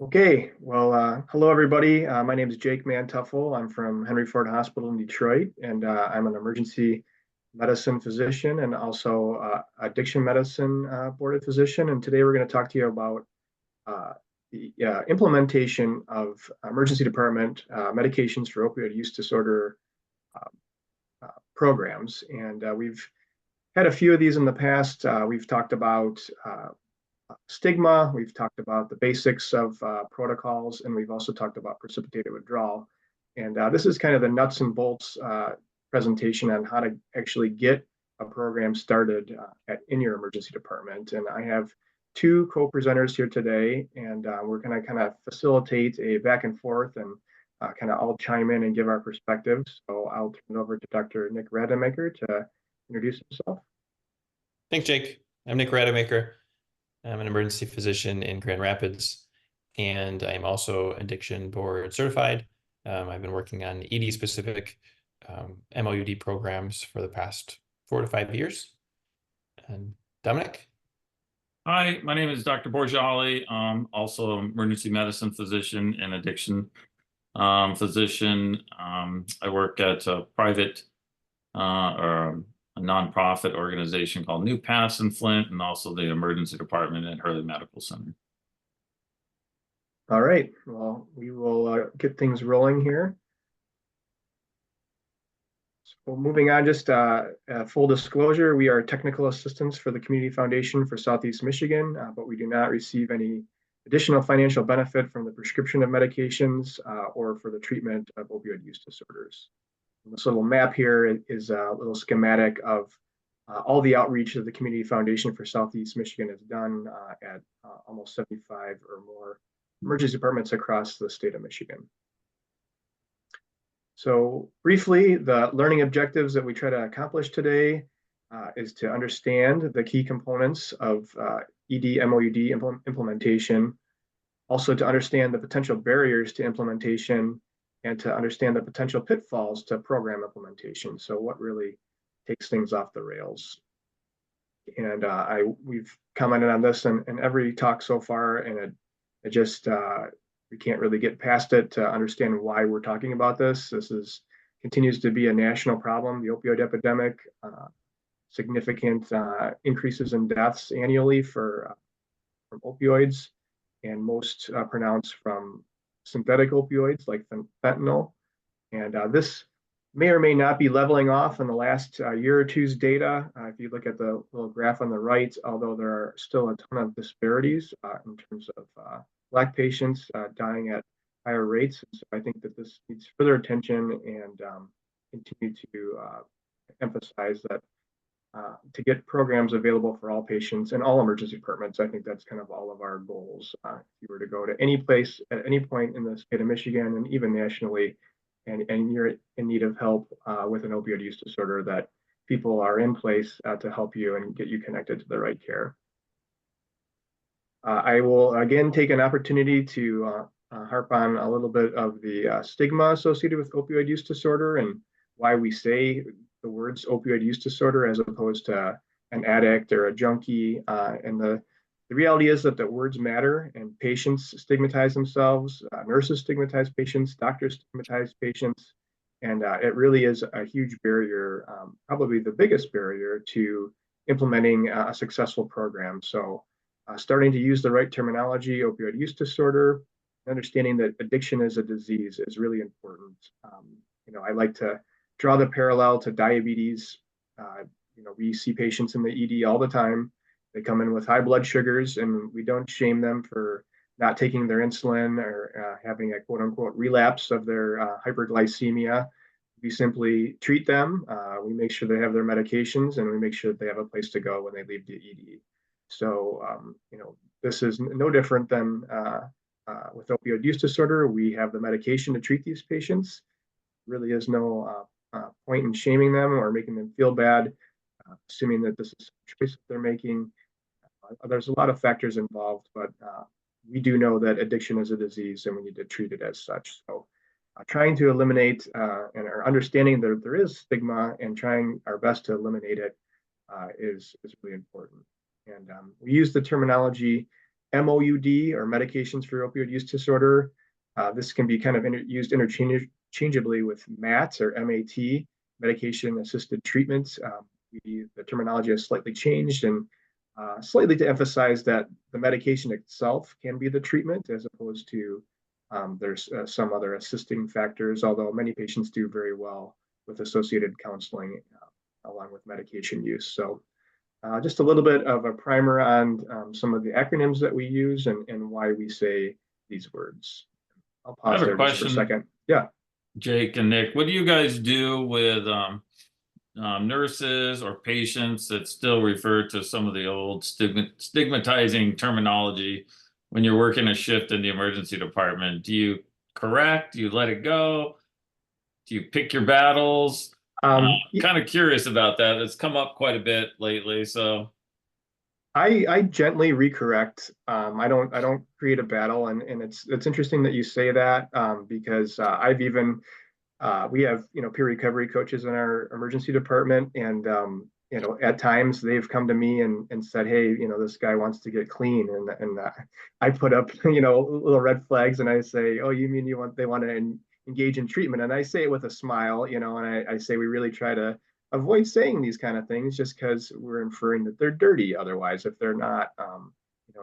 Okay, well, hello everybody. My name is Jake Mantuffel. I'm from Henry Ford Hospital in Detroit, and I'm an emergency medicine physician and also addiction medicine boarded physician. And today we're going to talk to you about uh, the implementation of emergency department medications for opioid use disorder uh, programs. And we've had a few of these in the past. We've talked about stigma. We've talked about the basics of protocols, and we've also talked about precipitated withdrawal. And this is kind of the nuts and bolts presentation on how to actually get a program started in your emergency department. And I have two co-presenters here today, and we're going to kind of facilitate a back and forth and kind of all chime in and give our perspectives. So I'll turn it over to Dr. Nick Rademacher to introduce himself. Thanks, Jake. I'm Nick Rademacher. I'm an emergency physician in Grand Rapids, and I'm also addiction board certified. I've been working on ED-specific MOUD programs for the past 4 to 5 years. And Dominic? Hi, my name is Dr. Borjali. Also an emergency medicine physician and addiction physician. I work at a private or a nonprofit organization called New Paths in Flint, and also the emergency department at Hurley Medical Center. All right, well, we will get things rolling here. So moving on, just full disclosure, we are technical assistants for the Community Foundation for Southeast Michigan, but we do not receive any additional financial benefit from the prescription of medications or for the treatment of opioid use disorders. And this little map here is a little schematic of all the outreach that the Community Foundation for Southeast Michigan has done at almost 75 or more emergency departments across the state of Michigan. So briefly, the learning objectives that we try to accomplish today is to understand the key components of ED MOUD implementation, also to understand the potential barriers to implementation, and to understand the potential pitfalls to program implementation. So what really takes things off the rails. And we've commented on this in every talk so far, and it just we can't really get past it to understand why we're talking about this. This continues to be a national problem, the opioid epidemic, significant increases in deaths annually from opioids, and most pronounced from synthetic opioids like fentanyl. And this may or may not be leveling off in the last year or two's data. If you look at the little graph on the right, although there are still a ton of disparities in terms of Black patients dying at higher rates. So I think that this needs further attention and continue to emphasize that to get programs available for all patients in all emergency departments. I think that's kind of all of our goals. If you were to go to any place at any point in the state of Michigan and even nationally, and you're in need of help with an opioid use disorder, that people are in place to help you and get you connected to the right care. I will again take an opportunity to harp on a little bit of the stigma associated with opioid use disorder and why we say the words opioid use disorder as opposed to an addict or a junkie. And the reality is that the words matter, and patients stigmatize themselves, nurses stigmatize patients, doctors stigmatize patients, and it really is a huge barrier, probably the biggest barrier to implementing a successful program. So starting to use the right terminology, opioid use disorder, understanding that addiction is a disease is really important. I like to draw the parallel to diabetes. We see patients in the ED all the time. They come in with high blood sugars, and we don't shame them for not taking their insulin or having a quote unquote relapse of their hyperglycemia. We simply treat them. We make sure they have their medications, and we make sure that they have a place to go when they leave the ED. So, this is no different than with opioid use disorder. We have the medication to treat these patients. Really is no point in shaming them or making them feel bad, assuming that this is a choice that they're making. There's a lot of factors involved, but we do know that addiction is a disease and we need to treat it as such. So trying to eliminate and our understanding that there is stigma and trying our best to eliminate it is really important. And we use the terminology MOUD, or medications for opioid use disorder. This can be kind of used interchangeably with MAT, or MAT, medication assisted treatments. The terminology has slightly changed, and slightly to emphasize that the medication itself can be the treatment, as opposed to there's some other assisting factors, although many patients do very well with associated counseling along with medication use. So just a little bit of a primer on some of the acronyms that we use and why we say these words. I'll I pause have a there just for a question, second. Yeah. Jake and Nick. What do you guys do with nurses or patients that still refer to some of the old stigmatizing terminology when you're working a shift in the emergency department? Do you correct? Do you let it go? Do you pick your battles? Kind of curious about that. It's come up quite a bit lately. So I gently recorrect. I don't create a battle, and it's interesting that you say that because I've even we have peer recovery coaches in our emergency department, and at times they've come to me and said, hey, this guy wants to get clean, and I put up little red flags, and I say, oh, you mean they want to engage in treatment? And I say it with a smile, and I say we really try to avoid saying these kind of things just because we're inferring that they're dirty otherwise if they're not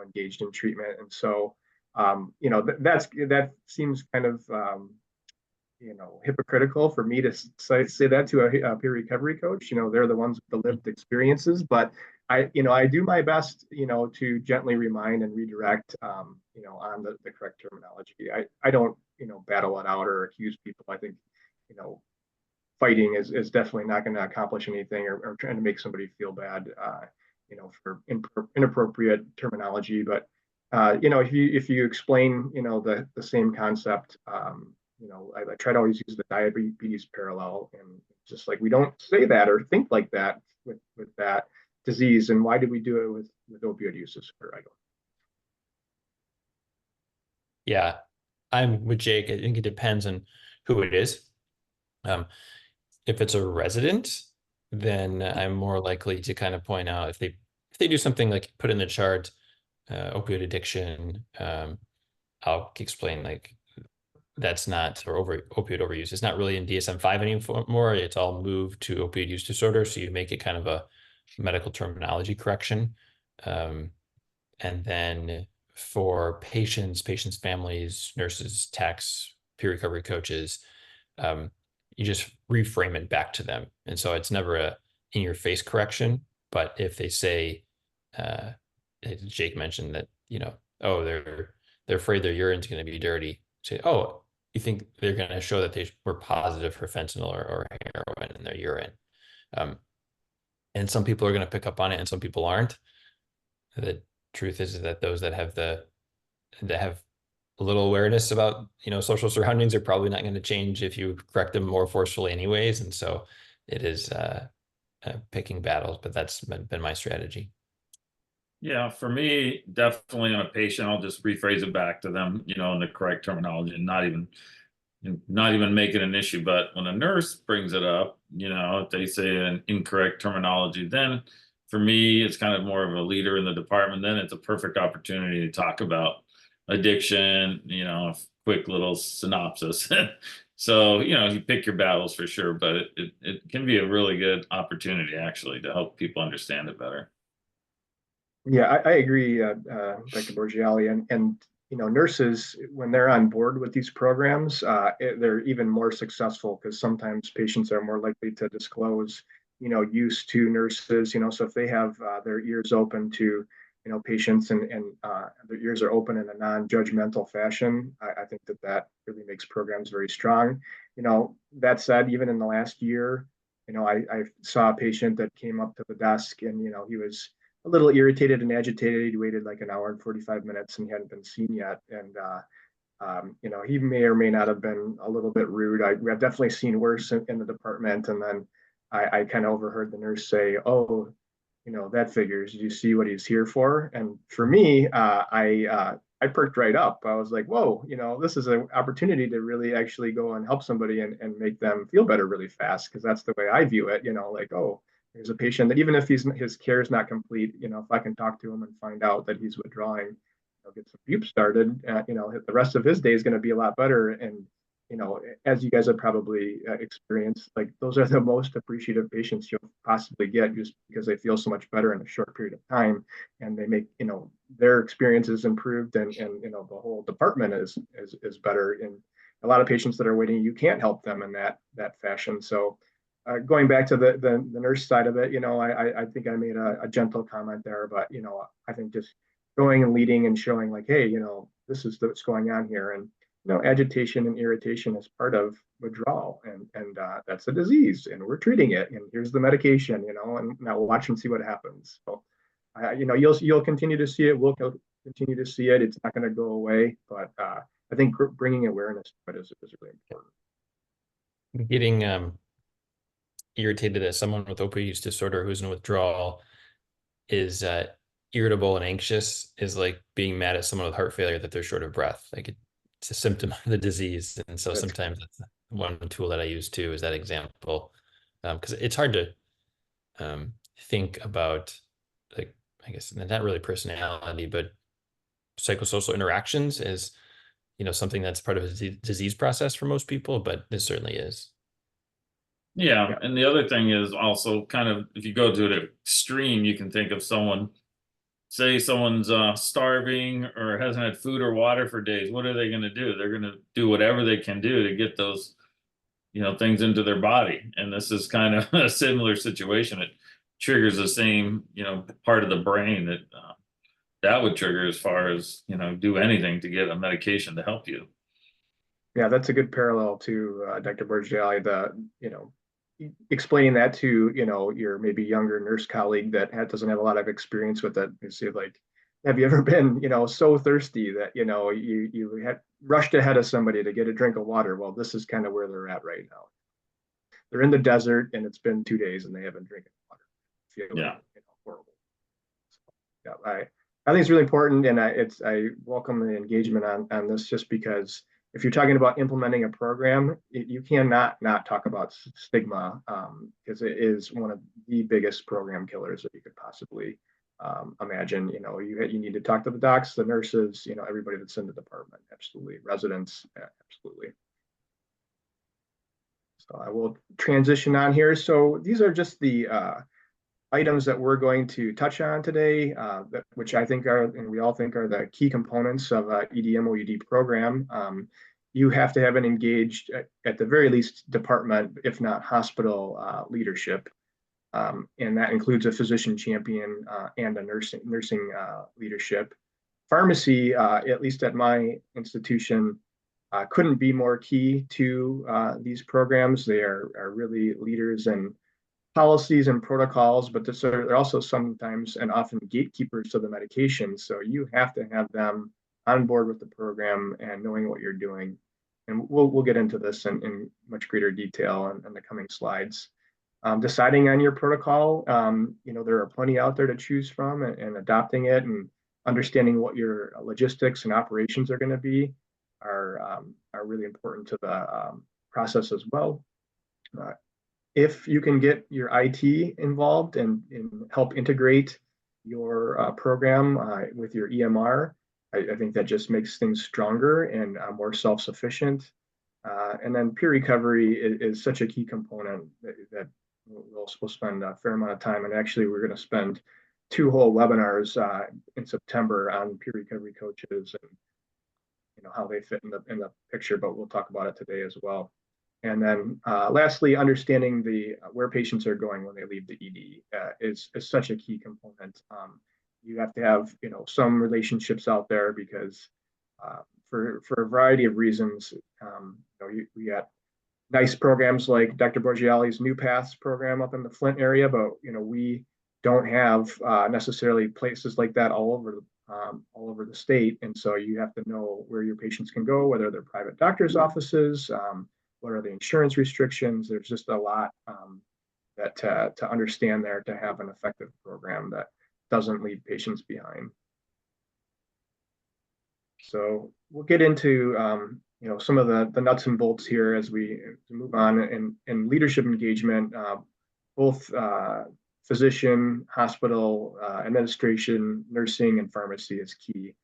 engaged in treatment. And so that seems kind of hypocritical for me to say that to a peer recovery coach. They're the ones with the lived experiences, but I do my best, to gently remind and redirect, on the correct terminology. I don't, battle it out or accuse people. I think, fighting is definitely not going to accomplish anything, or trying to make somebody feel bad, for inappropriate terminology. But, if you explain, the same concept, I try to always use the diabetes parallel, and just like we don't say that or think like that with that disease, and why did we do it with opioid use disorder? I don't. Yeah, I'm with Jake. I think it depends on who it is. If it's a resident, then I'm more likely to kind of point out if they do something like put in the chart, opioid addiction. I'll explain like that's not, or opioid overuse. It's not really in DSM-5 anymore. It's all moved to opioid use disorder. So you make it kind of a medical terminology correction. And then for patients, families, nurses, techs, peer recovery coaches, you just reframe it back to them. And so it's never a in your face correction. But if they say, Jake mentioned that, oh, they're afraid their urine's going to be dirty. Say, oh, you think they're going to show that they were positive for fentanyl or heroin in their urine. And some people are going to pick up on it and some people aren't. The truth is that those that have a little awareness about, social surroundings are probably not going to change if you correct them more forcefully anyways. And so it is picking battles, but that's been my strategy. yeah, for me, definitely on a patient, I'll just rephrase it back to them, in the correct terminology, and not even make it an issue. But when a nurse brings it up, if they say an incorrect terminology, then for me, it's kind of more of a leader in the department. Then it's a perfect opportunity to talk about addiction, a quick little synopsis. So, you pick your battles for sure, but it can be a really good opportunity actually to help people understand it better. Yeah, I agree, Dr. Borgiali, and nurses, when they're on board with these programs, they're even more successful because sometimes patients are more likely to disclose, use to nurses. So if they have their ears open to, patients, and their ears are open in a non-judgmental fashion, I think that really makes programs very strong. That said, even in the last year, I saw a patient that came up to the desk, and he was a little irritated and agitated. He waited like an hour and 45 minutes and he hadn't been seen yet. And, he may or may not have been a little bit rude. I've definitely seen worse in the department. And then I kind of overheard the nurse say, oh, that figures. Did you see what he's here for? And for me, I perked right up. I was like, whoa, this is an opportunity to really actually go and help somebody and make them feel better really fast. Cause that's the way I view it, like, oh, there's a patient that even if his care is not complete, if I can talk to him and find out that he's withdrawing, get some bupe started, the rest of his day is going to be a lot better. And as you guys have probably experienced, like those are the most appreciative patients you'll possibly get, just because they feel so much better in a short period of time, and they make their experiences improved, and the whole department is better. And a lot of patients that are waiting, you can't help them in that fashion. So going back to the nurse side of it, I think I made a gentle comment there, but I think just going and leading and showing like, hey, this is what's going on here. And agitation and irritation is part of withdrawal, and that's a disease, and we're treating it. And here's the medication, and now we'll watch and see what happens. So, you'll continue to see it. We'll continue to see it. It's not going to go away, but I think bringing awareness to it is really important. Getting irritated at someone with opioid use disorder who's in withdrawal is irritable and anxious is like being mad at someone with heart failure that they're short of breath. Like it's a symptom of the disease. And so sometimes that's one tool that I use too, is that example. Because it's hard to think about, like, I guess not really personality, but psychosocial interactions as, something that's part of a disease process for most people, but this certainly is. Yeah, and the other thing is also kind of, if you go to the extreme, you can think of say someone's starving or hasn't had food or water for days. What are they going to do? They're going to do whatever they can do to get those, things into their body. And this is kind of a similar situation. It triggers the same, part of the brain that would trigger, as far as, do anything to get a medication to help you. Yeah, that's a good parallel to Dr. Borgiali. Explaining that to your maybe younger nurse colleague that doesn't have a lot of experience with it. You see, like, have you ever been so thirsty that you had rushed ahead of somebody to get a drink of water? Well, this is kind of where they're at right now. They're in the desert, and it's been 2 days, and they haven't drinking water. Yeah. Horrible. So, yeah, I think it's really important, and I welcome the engagement on this, just because if you're talking about implementing a program, you cannot not talk about stigma, because it is one of the biggest program killers that you could possibly imagine. You need to talk to the docs, the nurses, everybody that's in the department, absolutely, residents, absolutely. So I will transition on here. So these are just the items that we're going to touch on today, which I think are, and we all think are, the key components of a EDMOED program. You have to have an engaged, at the very least, department, if not hospital leadership. And that includes a physician champion and a nursing leadership. Pharmacy, at least at my institution, couldn't be more key to these programs. They are really leaders in policies and protocols, but they're also sometimes and often gatekeepers to the medication. So you have to have them on board with the program and knowing what you're doing. And we'll get into this in much greater detail in the coming slides. Deciding on your protocol, there are plenty out there to choose from, and adopting it and understanding what your logistics and operations are going to be are really important to the process as well. If you can get your IT involved and help integrate your program with your EMR, I think that just makes things stronger and more self-sufficient. And then peer recovery is such a key component that we'll spend a fair amount of time. And actually, we're going to spend 2 whole webinars in September on peer recovery coaches and how they fit in the picture, but we'll talk about it today as well. And then lastly, understanding where patients are going when they leave the ED is such a key component. You have to have some relationships out there, because for a variety of reasons, we got nice programs like Dr. Borgiali's New Paths program up in the Flint area, but we don't have necessarily places like that all over the state. And so you have to know where your patients can go, whether they're private doctors' offices, what are the insurance restrictions. There's just a lot that to understand there to have an effective program that doesn't leave patients behind. So we'll get into some of the nuts and bolts here as we move on. In leadership engagement, both physician, hospital, administration, nursing, and pharmacy is key.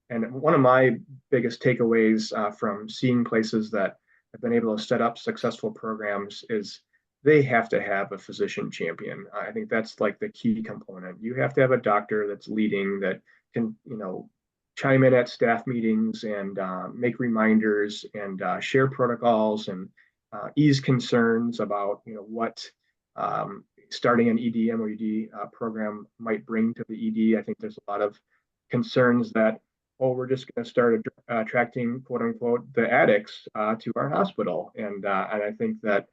And one of my biggest takeaways from seeing places that have been able to set up successful programs is they have to have a physician champion. I think that's like the key component. You have to have a doctor that's leading, that can, chime in at staff meetings and make reminders and share protocols and ease concerns about, what starting an ED MOED program might bring to the ED. I think there's a lot of concerns that, oh, we're just going to start attracting, quote unquote, the addicts to our hospital. And I think that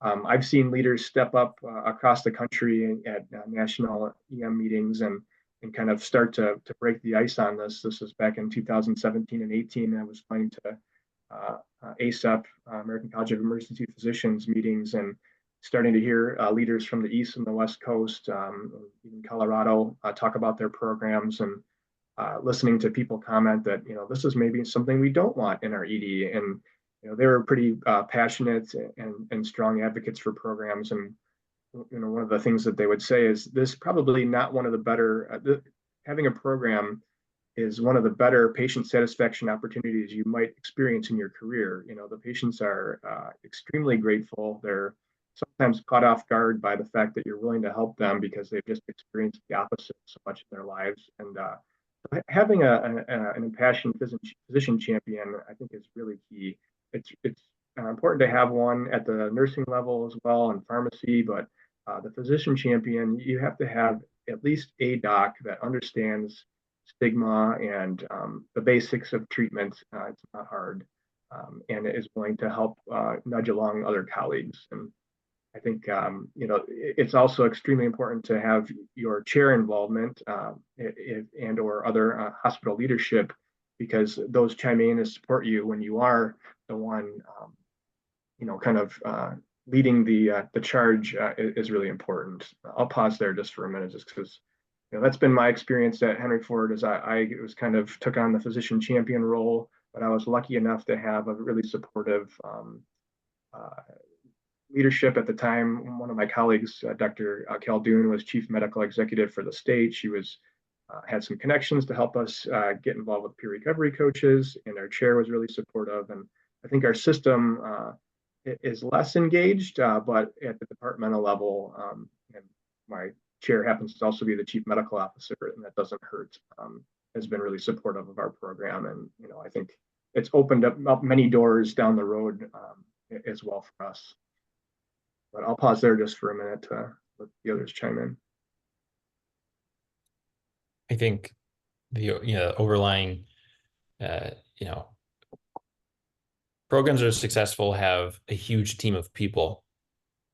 I've seen leaders step up across the country at national EM meetings and kind of start to break the ice on this. This was back in 2017 and 18. I was going to ASEP, American College of Emergency Physicians meetings, and starting to hear leaders from the East and the West Coast, even Colorado, talk about their programs, and listening to people comment that, this is maybe something we don't want in our ED. And, they were pretty passionate and strong advocates for programs. And, one of the things that they would say is this probably not one of the better, having a program is one of the better patient satisfaction opportunities you might experience in your career. The patients are extremely grateful. They're sometimes caught off guard by the fact that you're willing to help them because they've just experienced the opposite so much in their lives. And having an impassioned physician champion, I think, is really key. It's important to have one at the nursing level as well, and pharmacy, but the physician champion, you have to have at least a doc that understands stigma and the basics of treatment. It's not hard, and is willing to help nudge along other colleagues. And I think it's also extremely important to have your chair involvement and or other hospital leadership, because those chime in and support you when you are the one, kind of leading the charge is really important. I'll pause there just for a minute, just because that's been my experience at Henry Ford. As I was kind of took on the physician champion role, but I was lucky enough to have a really supportive leadership at the time. One of my colleagues, Dr. Khaldun, was chief medical executive for the state. She was had some connections to help us get involved with peer recovery coaches, and our chair was really supportive. And I think our system is less engaged, but at the departmental level, and my chair happens to also be the chief medical officer, and that doesn't hurt, has been really supportive of our program. And I think it's opened up many doors down the road as well for us. But I'll pause there just for a minute to let the others chime in. I think the overlying programs that are successful have a huge team of people,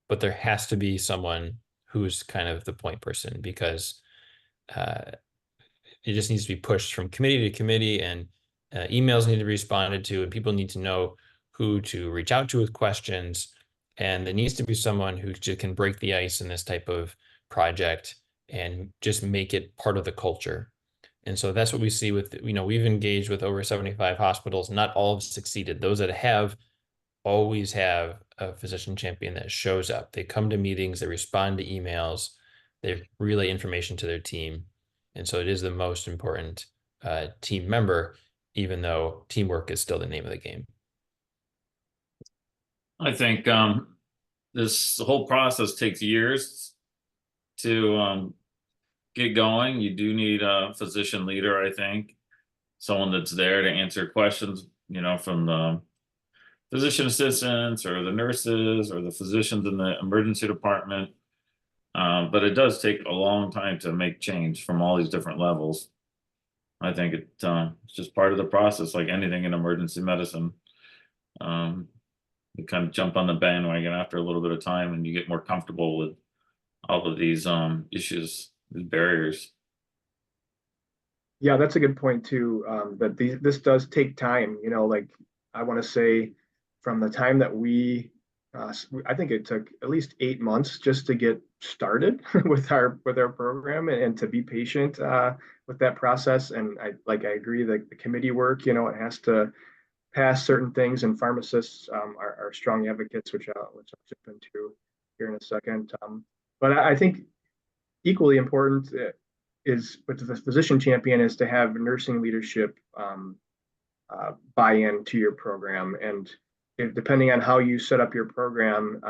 but there has to be someone who's kind of the point person, because it just needs to be pushed from committee to committee, and emails need to be responded to, and people need to know who to reach out to with questions. And there needs to be someone who just can break the ice in this type of project and just make it part of the culture. And so that's what we see with, we've engaged with over 75 hospitals. Not all have succeeded. Those that have always have a physician champion that shows up. They come to meetings, they respond to emails, they relay information to their team. And so it is the most important team member, even though teamwork is still the name of the game. I think this whole process takes years to get going. You do need a physician leader, I think, someone that's there to answer questions, from the physician assistants or the nurses or the physicians in the emergency department. But it does take a long time to make change from all these different levels. I think it's just part of the process, like anything in emergency medicine. You kind of jump on the bandwagon after a little bit of time, and you get more comfortable with all of these issues, these barriers. Yeah, that's a good point too. That this does take time. Like I want to say, from the time that I think it took at least 8 months just to get started with our program, and to be patient with that process. And I agree that the committee work, it has to pass certain things, and pharmacists are strong advocates, which I'll jump into here in a second. But I think equally important is with the physician champion is to have nursing leadership buy-in to your program. And depending on how you set up your program,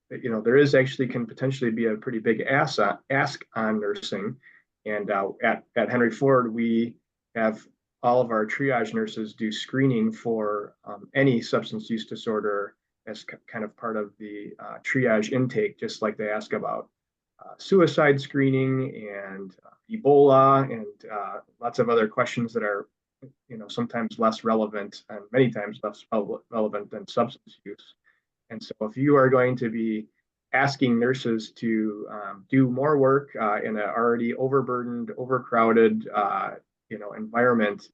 there is actually can potentially be a pretty big ask on nursing. And at Henry Ford, we have all of our triage nurses do screening for any substance use disorder as kind of part of the triage intake, just like they ask about suicide screening and Ebola and lots of other questions that are, sometimes less relevant and many times less relevant than substance use. And so if you are going to be asking nurses to do more work in an already overburdened, overcrowded, environment,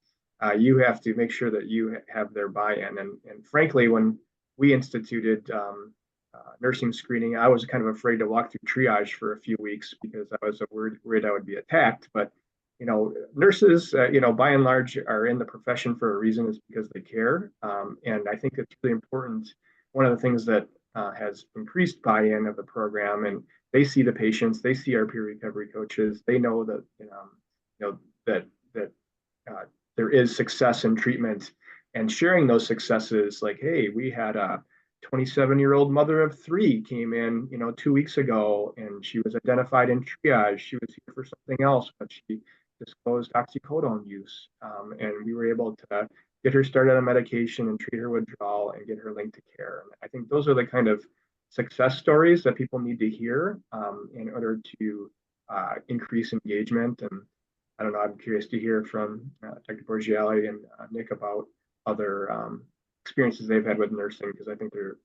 you have to make sure that you have their buy-in. And frankly, when we instituted nursing screening, I was kind of afraid to walk through triage for a few weeks because I was worried I would be attacked. But nurses, by and large, are in the profession for a reason, is because they care. And I think it's really important. One of the things that has increased buy-in of the program, and they see the patients, they see our peer recovery coaches, they know that that there is success in treatment, and sharing those successes, like, hey, we had a 27-year-old mother of three came in, 2 weeks ago, and she was identified in triage. She was here for something else, but she disclosed oxycodone use, and we were able to get her started on medication and treat her withdrawal and get her linked to care. And I think those are the kind of success stories that people need to hear in order to increase engagement. And I don't know, I'm curious to hear from Dr. Borgiali and Nick about other experiences they've had with nursing, because I think they're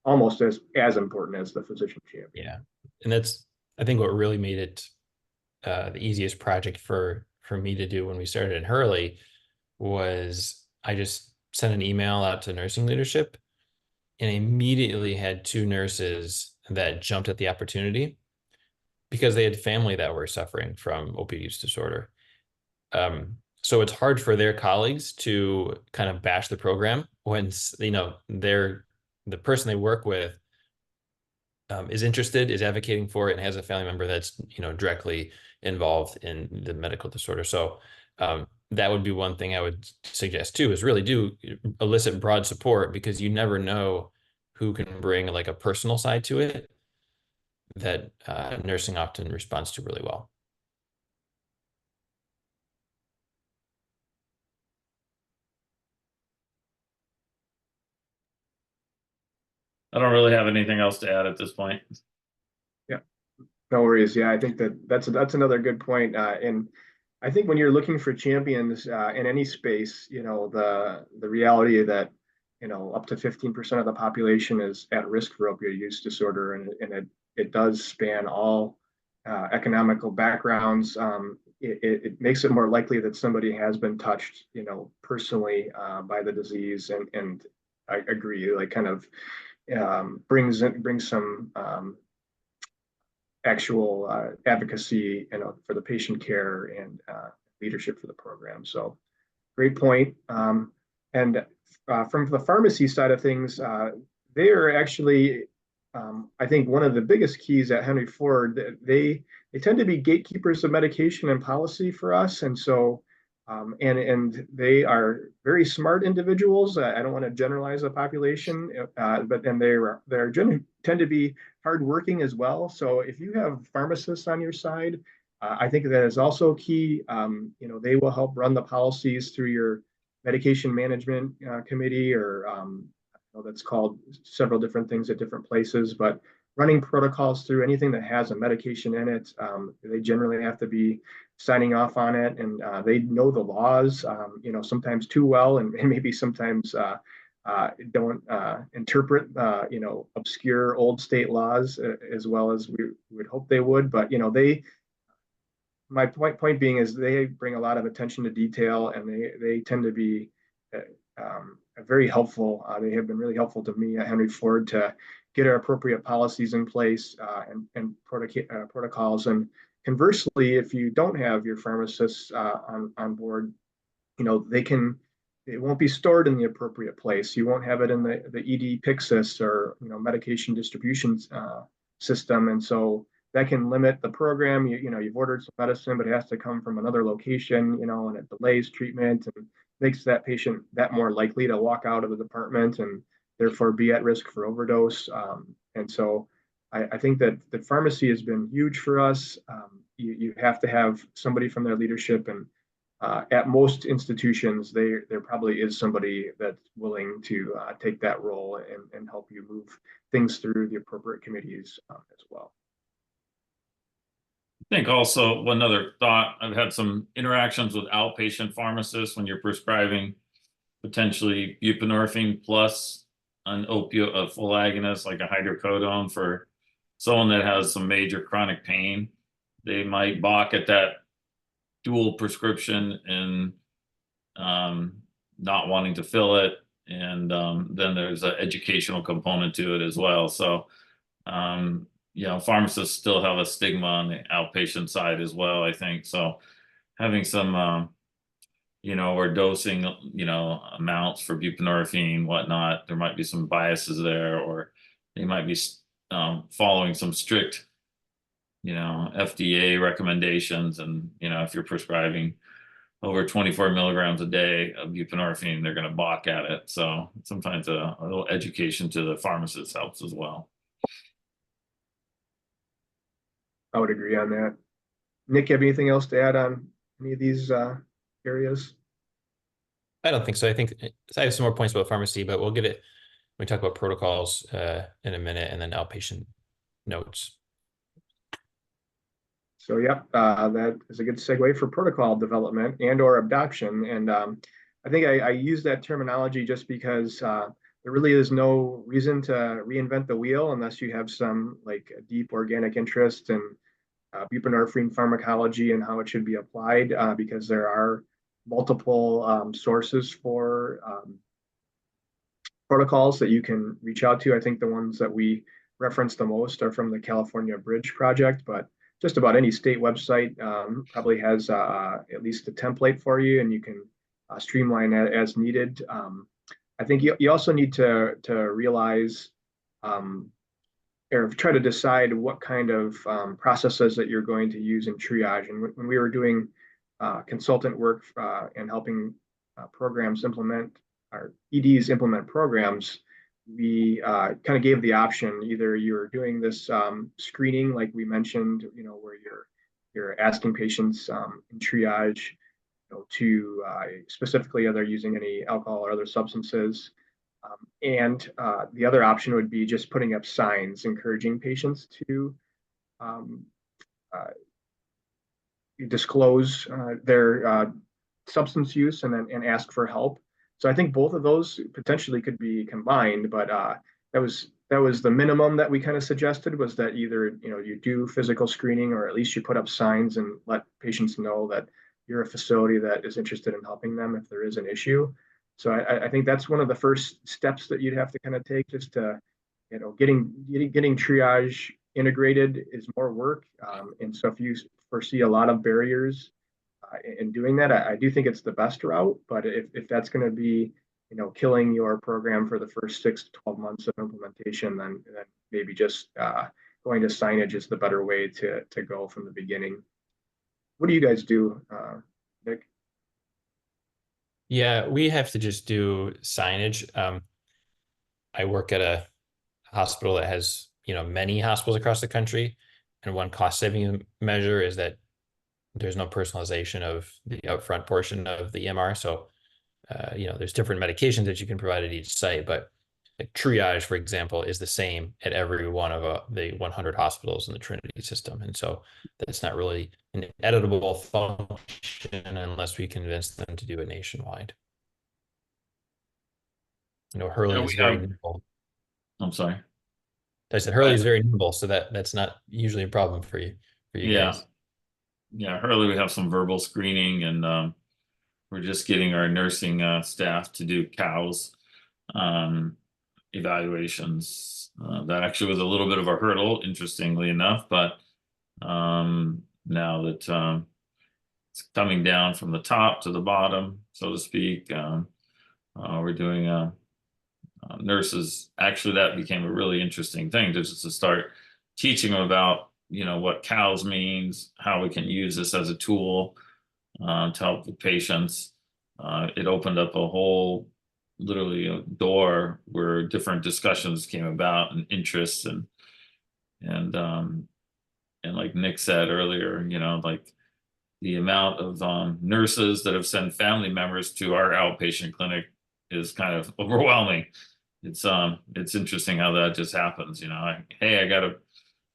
almost as important as the physician champion. Yeah, and that's, I think, what really made it the easiest project for me to do when we started in Hurley was I just sent an email out to nursing leadership and immediately had 2 nurses that jumped at the opportunity because they had family that were suffering from opioid use disorder. So it's hard for their colleagues to kind of bash the program when, they're the person they work with is interested, is advocating for it, and has a family member that's, directly involved in the medical disorder. So that would be one thing I would suggest too, is really do elicit broad support, because you never know who can bring like a personal side to it that nursing often responds to really well. I don't really have anything else to add at this point. Yeah, no worries. Yeah, I think that's another good point. And I think when you're looking for champions in any space, the reality that up to 15% of the population is at risk for opioid use disorder, and it does span all economical backgrounds. It makes it more likely that somebody has been touched, personally by the disease, and I agree, like kind of brings some actual advocacy, for the patient care and leadership for the program. So great point. And from the pharmacy side of things, they are actually, I think, one of the biggest keys at Henry Ford. They tend to be gatekeepers of medication and policy for us, and so and they are very smart individuals. I don't want to generalize the population, but then they're tend to be hardworking as well. So if you have pharmacists on your side, I think that is also key. They will help run the policies through your medication management committee, or that's called several different things at different places, but running protocols through anything that has a medication in it. They generally have to be signing off on it, and they know the laws, sometimes too well, and maybe sometimes don't interpret, obscure old state laws as well as we would hope they would. But, my point being is they bring a lot of attention to detail, and they tend to be very helpful. They have been really helpful to me at Henry Ford to get our appropriate policies in place and protocols. And conversely, if you don't have your pharmacists on board, it won't be stored in the appropriate place. You won't have it in the ED Pyxis or medication distribution system, and so that can limit the program. You've ordered some medicine, but it has to come from another location, and it delays treatment and makes that patient that more likely to walk out of the department and therefore be at risk for overdose. And so I think that the pharmacy has been huge for us. You have to have somebody from their leadership, and at most institutions, there probably is somebody that's willing to take that role and help you move things through the appropriate committees as well. I think also one other thought, I've had some interactions with outpatient pharmacists when you're prescribing potentially buprenorphine plus an opioid, a full agonist like a hydrocodone for someone that has some major chronic pain. They might balk at that dual prescription and not wanting to fill it. And then there's an educational component to it as well. So, pharmacists still have a stigma on the outpatient side as well, I think. So having some, or dosing, amounts for buprenorphine, whatnot, there might be some biases there, or they might be following some strict, FDA recommendations. And, if you're prescribing over 24 milligrams a day of buprenorphine, they're going to balk at it. So sometimes a little education to the pharmacist helps as well. I would agree on that. Nick, you have anything else to add on any of these areas? I don't think so. I have some more points about pharmacy, but we'll get it when we talk about protocols in a minute, and then outpatient notes. So, yep, that is a good segue for protocol development and or adoption. And I think I use that terminology just because there really is no reason to reinvent the wheel unless you have some like deep organic interest in buprenorphine pharmacology and how it should be applied, because there are multiple sources for protocols that you can reach out to. I think the ones that we reference the most are from the California Bridge Project, but just about any state website probably has at least a template for you, and you can streamline that as needed. I think you also need to realize or try to decide what kind of processes that you're going to use in triage. And when we were doing consultant work and helping programs implement, our EDs implement programs, we kind of gave the option: either you're doing this screening, like we mentioned, where you're asking patients in triage, to specifically, are they using any alcohol or other substances? And the other option would be just putting up signs encouraging patients to disclose their substance use and ask for help. So I think both of those potentially could be combined, but that was the minimum that we kind of suggested, was that either you do physical screening, or at least you put up signs and let patients know that you're a facility that is interested in helping them if there is an issue. So I think that's one of the first steps that you'd have to kind of take, just to, getting triage integrated is more work. And so if you foresee a lot of barriers in doing that, I do think it's the best route. But if that's going to be, killing your program for the first 6 to 12 months of implementation, then maybe just going to signage is the better way to go from the beginning. What do you guys do, Nick? Yeah, we have to just do signage. I work at a hospital that has, many hospitals across the country, and one cost saving measure is that there's no personalization of the upfront portion of the EMR. So, there's different medications that you can provide at each site, but like triage, for example, is the same at every one of the 100 hospitals in the Trinity system. And so that's not really an editable function unless we convince them to do it nationwide. Hurley is very nimble. I'm sorry. I said Hurley is very nimble, so that's not usually a problem for you guys. Yeah, Hurley, we have some verbal screening, and we're just getting our nursing staff to do cows evaluations. That actually was a little bit of a hurdle, interestingly enough, but now that it's coming down from the top to the bottom, so to speak, we're doing nurses. Actually, that became a really interesting thing, just to start teaching them about what cows means, how we can use this as a tool to help the patients. It opened up a whole, literally a door where different discussions came about and interests and like Nick said earlier, like the amount of nurses that have sent family members to our outpatient clinic is kind of overwhelming. It's interesting how that just happens, hey, I got a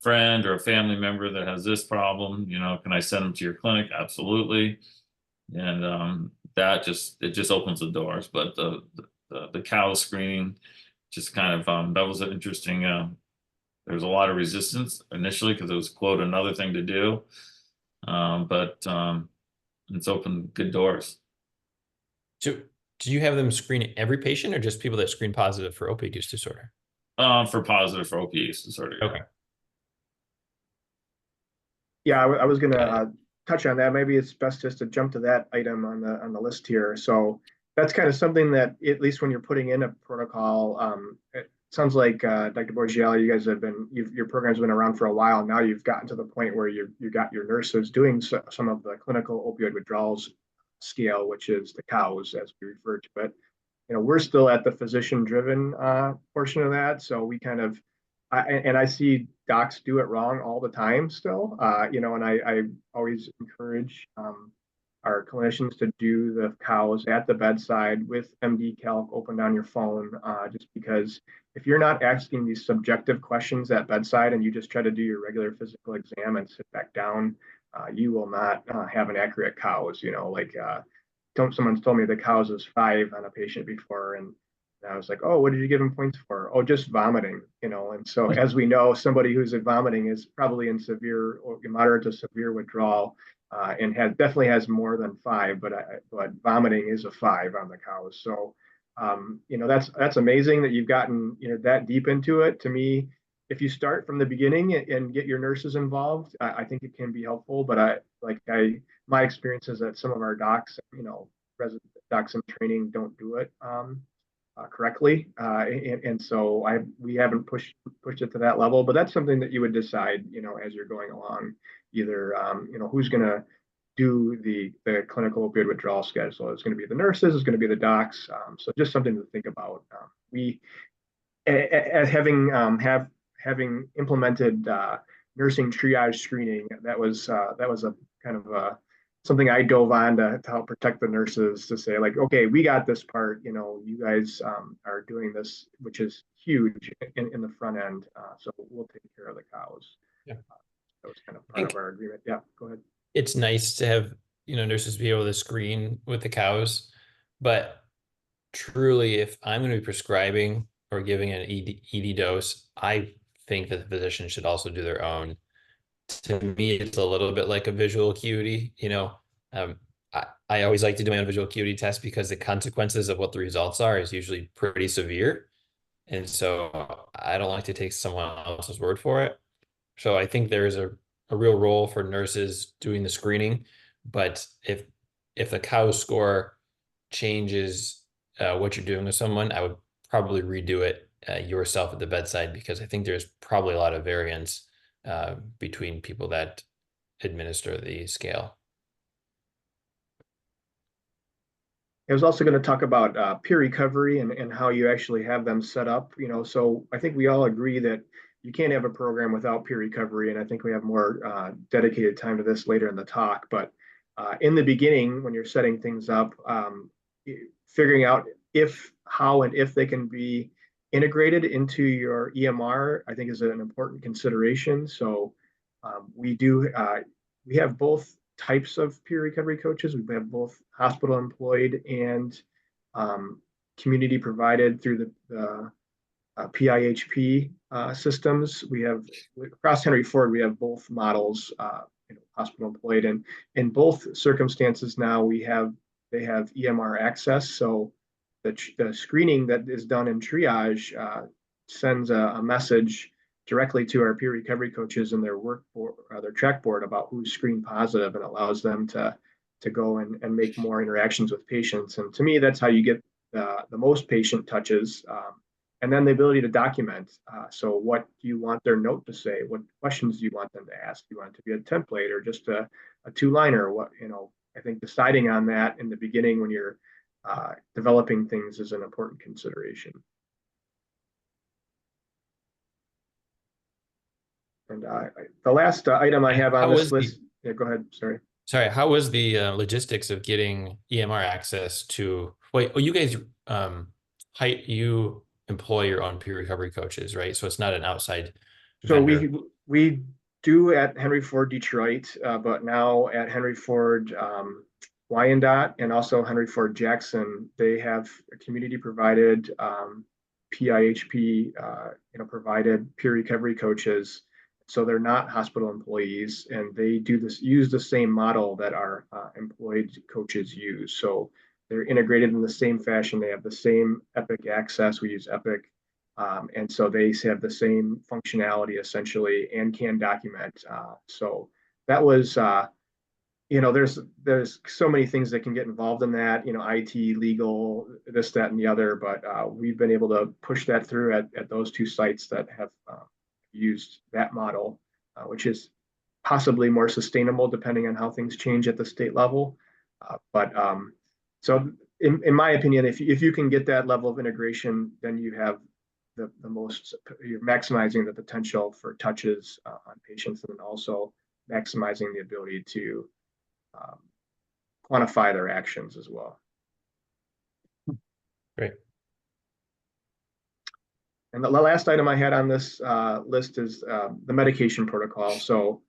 friend or a family member that has this problem, can I send them to your clinic? Absolutely. And it just opens the doors. But the cow screening just kind of that was an interesting there was a lot of resistance initially because it was quote another thing to do. But it's opened good doors. So do you have them screen every patient or just people that screen positive for opioid use disorder? For positive for opioid use disorder. Okay. Yeah, I was going Got to touch on that. Maybe it's best just to jump to that item on the list here. So that's kind of something that, at least when you're putting in a protocol, it sounds like Dr. Borgiali, you guys have been, your program's been around for a while. Now you've gotten to the point where you got your nurses doing some of the clinical opioid withdrawals scale, which is the cows, as we refer to it. We're still at the physician-driven portion of that, so we kind of, and I see docs do it wrong all the time still, and I always encourage our clinicians to do the cows at the bedside with MD Calc opened on your phone, just because if you're not asking these subjective questions at bedside and you just try to do your regular physical exam and sit back down, you will not have an accurate cows, someone's told me the cows was 5 on a patient before, and I was like, oh, what did you give him points for? Oh, just vomiting, and so as we know, somebody who's vomiting is probably in severe or moderate to severe withdrawal, and definitely has more than 5, but vomiting is a 5 on the cows. So that's amazing that you've gotten that deep into it. To me, if you start from the beginning and get your nurses involved, I think it can be helpful. But my experience is that some of our docs, resident docs in training don't do it correctly, and so we haven't pushed it to that level. But that's something that you would decide, as you're going along, either who's going to do the clinical opioid withdrawal schedule. It's going to be the nurses, it's going to be the docs. So just something to think about. We, as having implemented nursing triage screening, that was a kind of something I dove on to help protect the nurses, to say like, okay, we got this part, you guys are doing this, which is huge in the front end. So we'll take care of the cows. Yeah. That was kind of part of our agreement. Yeah, go ahead. It's nice to have, nurses be able to screen with the cows, but truly, if I'm going to be prescribing or giving an ED dose, I think that the physician should also do their own. To me, it's a little bit like a visual acuity. I always like to do my own visual acuity test because the consequences of what the results are is usually pretty severe. And so I don't like to take someone else's word for it. So I think there is a real role for nurses doing the screening. But if the cow score changes what you're doing with someone, I would probably redo it yourself at the bedside, because I think there's probably a lot of variance between people that administer the scale. I was also going to talk about peer recovery and how you actually have them set up. So I think we all agree that you can't have a program without peer recovery, and I think we have more dedicated time to this later in the talk. But in the beginning, when you're setting things up, figuring out how and if they can be integrated into your EMR, I think is an important consideration. So we have both types of peer recovery coaches. We have both hospital employed and community provided through the PIHP systems. We have across Henry Ford, we have both models, hospital employed, and in both circumstances now they have EMR access. So the screening that is done in triage sends a message directly to our peer recovery coaches and their their track board about who's screened positive, and allows them to go and make more interactions with patients. And to me, that's how you get the most patient touches. And then the ability to document. So what do you want their note to say? What questions do you want them to ask? Do you want it to be a template or just a two-liner? What, I think deciding on that in the beginning when you're developing things is an important consideration. And the last item I have on this list. Yeah, go ahead. Sorry. How was the logistics of getting EMR access to? Wait, you guys, you employ your own peer recovery coaches, right? So it's not an outside So vendor. we do at Henry Ford Detroit, but now at Henry Ford Wyandotte and also Henry Ford Jackson, they have a community provided PIHP, provided peer recovery coaches. So they're not hospital employees, and they use the same model that our employed coaches use. So they're integrated in the same fashion. They have the same Epic access. We use Epic. And so they have the same functionality essentially and can document. So that was, there's so many things that can get involved in that, IT, legal, this, that, and the other. But we've been able to push that through at those two sites that have used that model, which is possibly more sustainable depending on how things change at the state level. So in my opinion, if you can get that level of integration, then you have you're maximizing the potential for touches on patients and also maximizing the ability to quantify their actions as well. Great. And the last item I had on this list is the medication protocol. So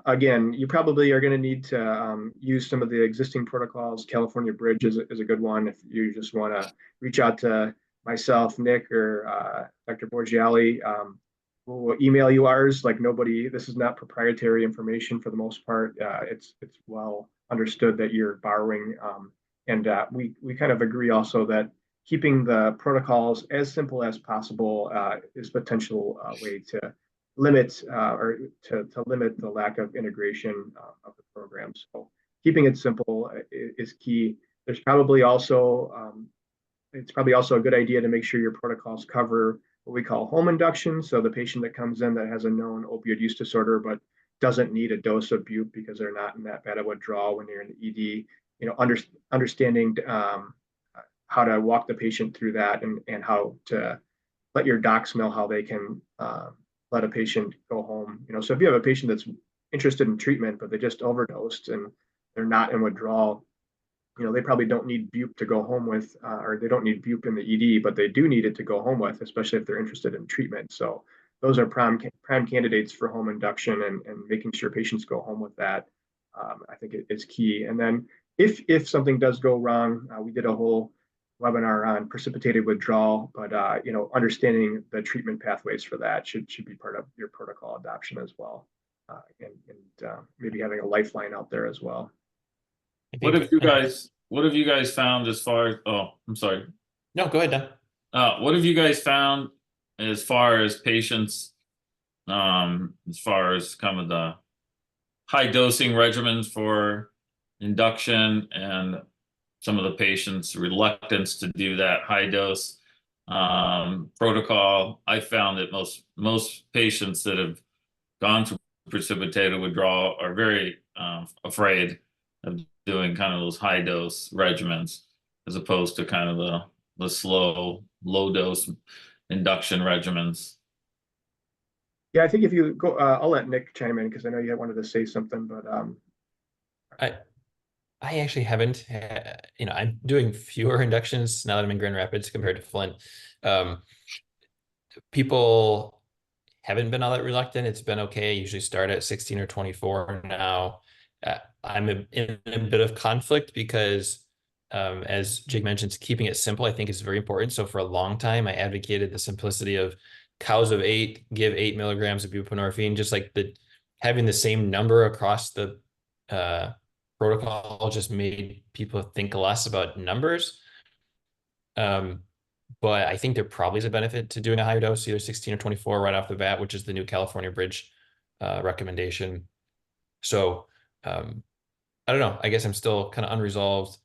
again, you probably are going to need to use some of the existing protocols. California Bridge is a good one if you just want to reach out to myself, Nick, or Dr. Borgiali. We'll email you ours. Like this is not proprietary information for the most part. It's well understood that you're borrowing. And we kind of agree also that keeping the protocols as simple as possible is a potential way to limit or to limit the lack of integration of the program. So keeping it simple is key. There's probably also it's probably also a good idea to make sure your protocols cover what we call home induction. So the patient that comes in that has a known opioid use disorder but doesn't need a dose of bupe because they're not in that bad of withdrawal when they're in the ED. Understanding how to walk the patient through that and how to let your docs know how they can let a patient go home. So if you have a patient that's interested in treatment but they just overdosed and they're not in withdrawal, they probably don't need bupe to go home with, or they don't need bupe in the ED, but they do need it to go home with, especially if they're interested in treatment. So those are prime candidates for home induction, and making sure patients go home with that, I think is key. And then if something does go wrong, we did a whole webinar on precipitated withdrawal, but understanding the treatment pathways for that should be part of your protocol adoption as well, and maybe having a lifeline out there as well. What have you guys found as far as, oh, I'm sorry. No, go ahead, Dan. What have you guys found as far as patients, as far as kind of the high dosing regimens for induction and some of the patients' reluctance to do that high dose protocol? I found that most patients that have gone through precipitated withdrawal are very afraid of doing kind of those high dose regimens as opposed to kind of the slow, low dose induction regimens. Yeah, I think if you go, I'll let Nick chime in because I know you wanted to say something, but I actually haven't. I'm doing fewer inductions now that I'm in Grand Rapids compared to Flint. People haven't been all that reluctant. It's been okay. I usually start at 16 or 24 now. I'm in a bit of conflict because, as Jake mentions, keeping it simple, I think is very important. So for a long time, I advocated the simplicity of cows of 8, give 8 milligrams of buprenorphine, just like having the same number across the protocol just made people think less about numbers. But I think there probably is a benefit to doing a higher dose, either 16 or 24 right off the bat, which is the new California Bridge recommendation. So I don't know. I guess I'm still kind of unresolved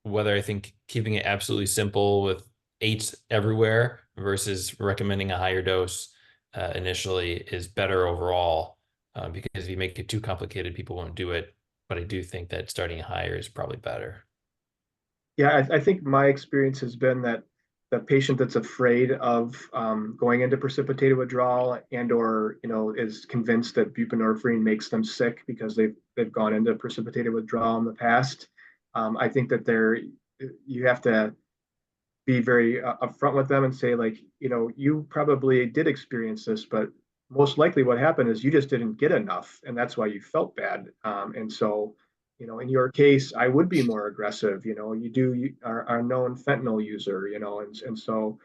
whether I think keeping it absolutely simple with eights everywhere versus recommending a higher dose initially is better overall. Because if you make it too complicated, people won't do it. But I do think that starting higher is probably better. Yeah, I think my experience has been that the patient that's afraid of going into precipitated withdrawal and or is convinced that buprenorphine makes them sick because they've gone into precipitated withdrawal in the past. I think that you have to be very upfront with them and say, like, you probably did experience this, but most likely what happened is you just didn't get enough, and that's why you felt bad. And so, in your case, I would be more aggressive. You are a known fentanyl user, and so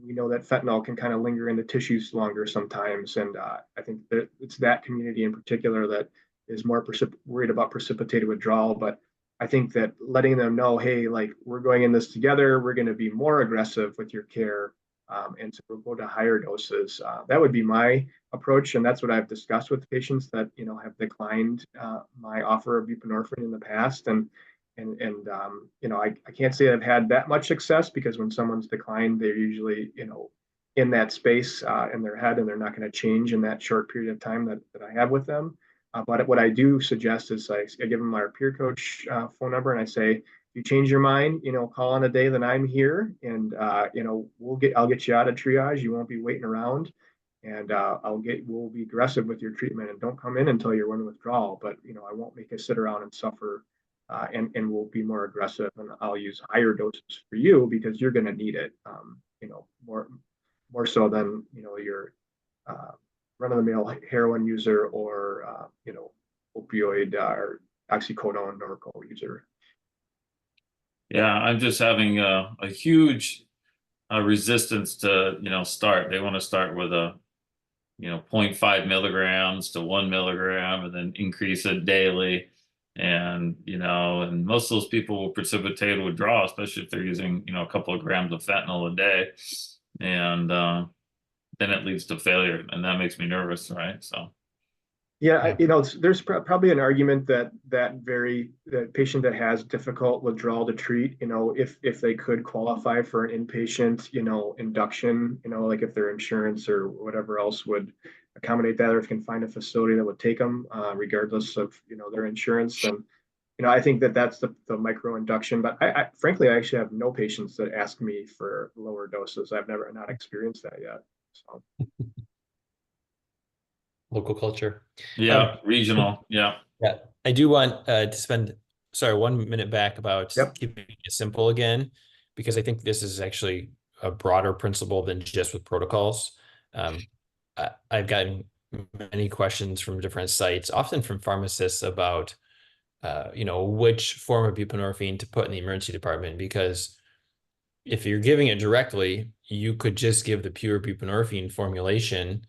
we know that fentanyl can kind of linger in the tissues longer sometimes. And I think that it's that community in particular that is more worried about precipitated withdrawal. But I think that letting them know, hey, like, we're going in this together, we're going to be more aggressive with your care. And so we'll go to higher doses. That would be my approach. And that's what I've discussed with patients that, have declined my offer of buprenorphine in the past. I can't say I've had that much success because when someone's declined, they're usually, in that space in their head, and they're not going to change in that short period of time that I have with them. But what I do suggest is I give them our peer coach phone number, and I say, if you change your mind, call on a day that I'm here, and I'll get you out of triage. You won't be waiting around, and we'll be aggressive with your treatment, and don't come in until you're in withdrawal. But I won't make you sit around and suffer, and we'll be more aggressive, and I'll use higher doses for you because you're going to need it, more so than your run-of-the-mill heroin user or opioid or oxycodone Norco user. Yeah, I'm just having a huge resistance to start. They want to start with a 0.5 milligrams to 1 milligram and then increase it daily. And and most of those people will precipitate withdrawal, especially if they're using a couple of grams of fentanyl a day, and then it leads to failure, and that makes me nervous, right? So yeah, there's probably an argument that patient that has difficult withdrawal to treat, if they could qualify for an inpatient, induction, like if their insurance or whatever else would accommodate that, or if can find a facility that would take them, regardless of their insurance. And I think that's the micro induction. But I frankly, I actually have no patients that ask me for lower doses. I've never not experienced that yet. So. Local culture. yeah, regional. Yeah. Yeah, I do want to spend, 1 minute back about Yep. keeping it simple again, because I think this is actually a broader principle than just with protocols. I've gotten many questions from different sites, often from pharmacists, about which form of buprenorphine to put in the emergency department, because if you're giving it directly, you could just give the pure buprenorphine formulation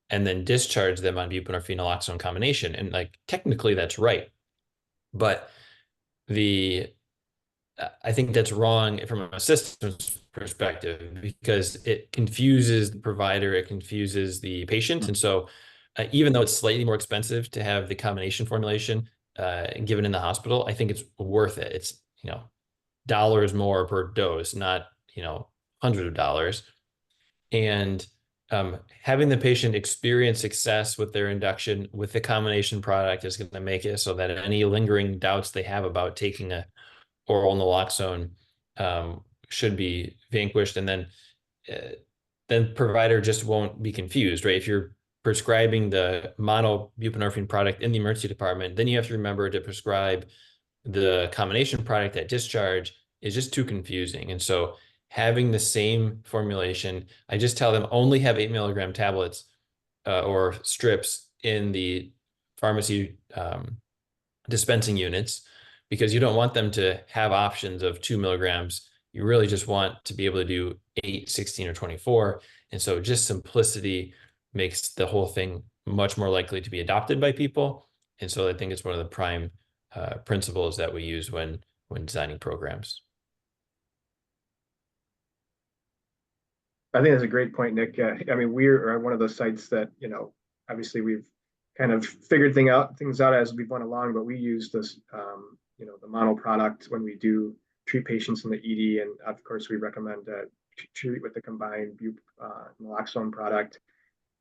and then discharge them on buprenorphine naloxone combination. And like technically that's right. But I think that's wrong from a systems perspective, because it confuses the provider, it confuses the patient. And so even though it's slightly more expensive to have the combination formulation given in the hospital, I think it's worth it. It's, dollars more per dose, not, hundreds of dollars. And having the patient experience success with their induction with the combination product is going to make it so that any lingering doubts they have about taking a oral naloxone should be vanquished, and then provider just won't be confused, right? If you're prescribing the mono buprenorphine product in the emergency department, then you have to remember to prescribe the combination product at discharge is just too confusing. And so having the same formulation, I just tell them only have 8 milligram tablets or strips in the pharmacy dispensing units, because you don't want them to have options of 2 milligrams. You really just want to be able to do 8, 16, or 24. And so just simplicity makes the whole thing much more likely to be adopted by people. And so I think it's one of the prime principles that we use when designing programs. I think that's a great point, Nick. I mean, we're one of those sites that, obviously we've kind of figured things out as we've went along, but we use this, the mono product when we do treat patients in the ED. And of course, we recommend treat with the combined bup naloxone product.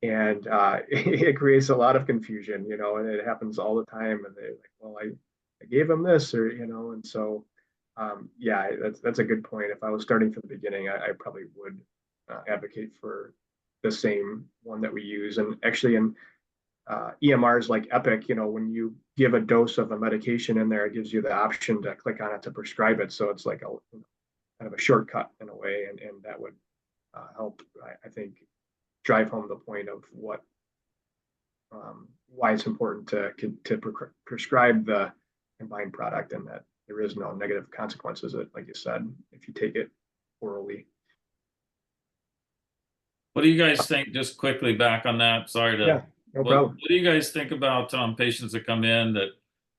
And it creates a lot of confusion, and it happens all the time. And they're like, well, I gave them this, or, and so, yeah, that's a good point. If I was starting from the beginning, I probably would advocate for the same one that we use. And actually, in EMRs like Epic, when you give a dose of a medication in there, it gives you the option to click on it to prescribe it. So it's like a kind of a shortcut in a way, and that would help, I think, drive home the point of why it's important to prescribe the combined product, and that there is no negative consequences, like you said, if you take it orally. What do you guys think, just quickly back on that? Sorry to, Yeah, no problem. what do you guys think about patients that come in that,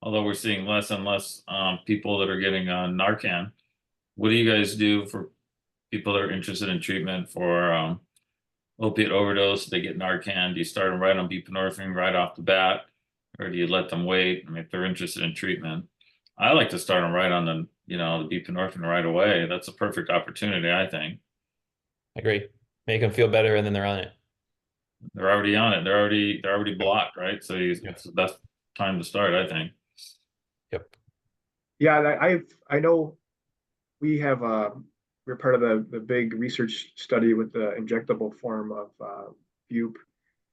although we're seeing less and less people that are getting Narcan, what do you guys do for people that are interested in treatment for opiate overdose? They get Narcan. Do you start them right on buprenorphine right off the bat, or do you let them wait? I mean, if they're interested in treatment, I like to start them right on the the buprenorphine right away. That's a perfect opportunity, I think. I agree. Make them feel better, and then they're on it. They're already on it. They're already blocked, right? So it's the best time to start, I think. Yep. Yeah, I know we have we're part of the big research study with the injectable form of bupe,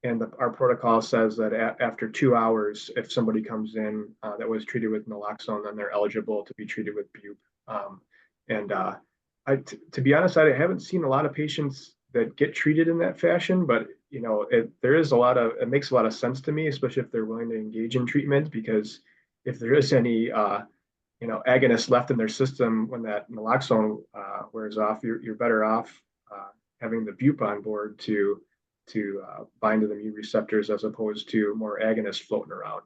and our protocol says that after 2 hours, if somebody comes in that was treated with naloxone, then they're eligible to be treated with bupe. And to be honest, I haven't seen a lot of patients that get treated in that fashion, but there is it makes a lot of sense to me, especially if they're willing to engage in treatment, because if there is any agonist left in their system when that naloxone wears off, you're better off having the bupe on board to bind to the mu receptors, as opposed to more agonists floating around.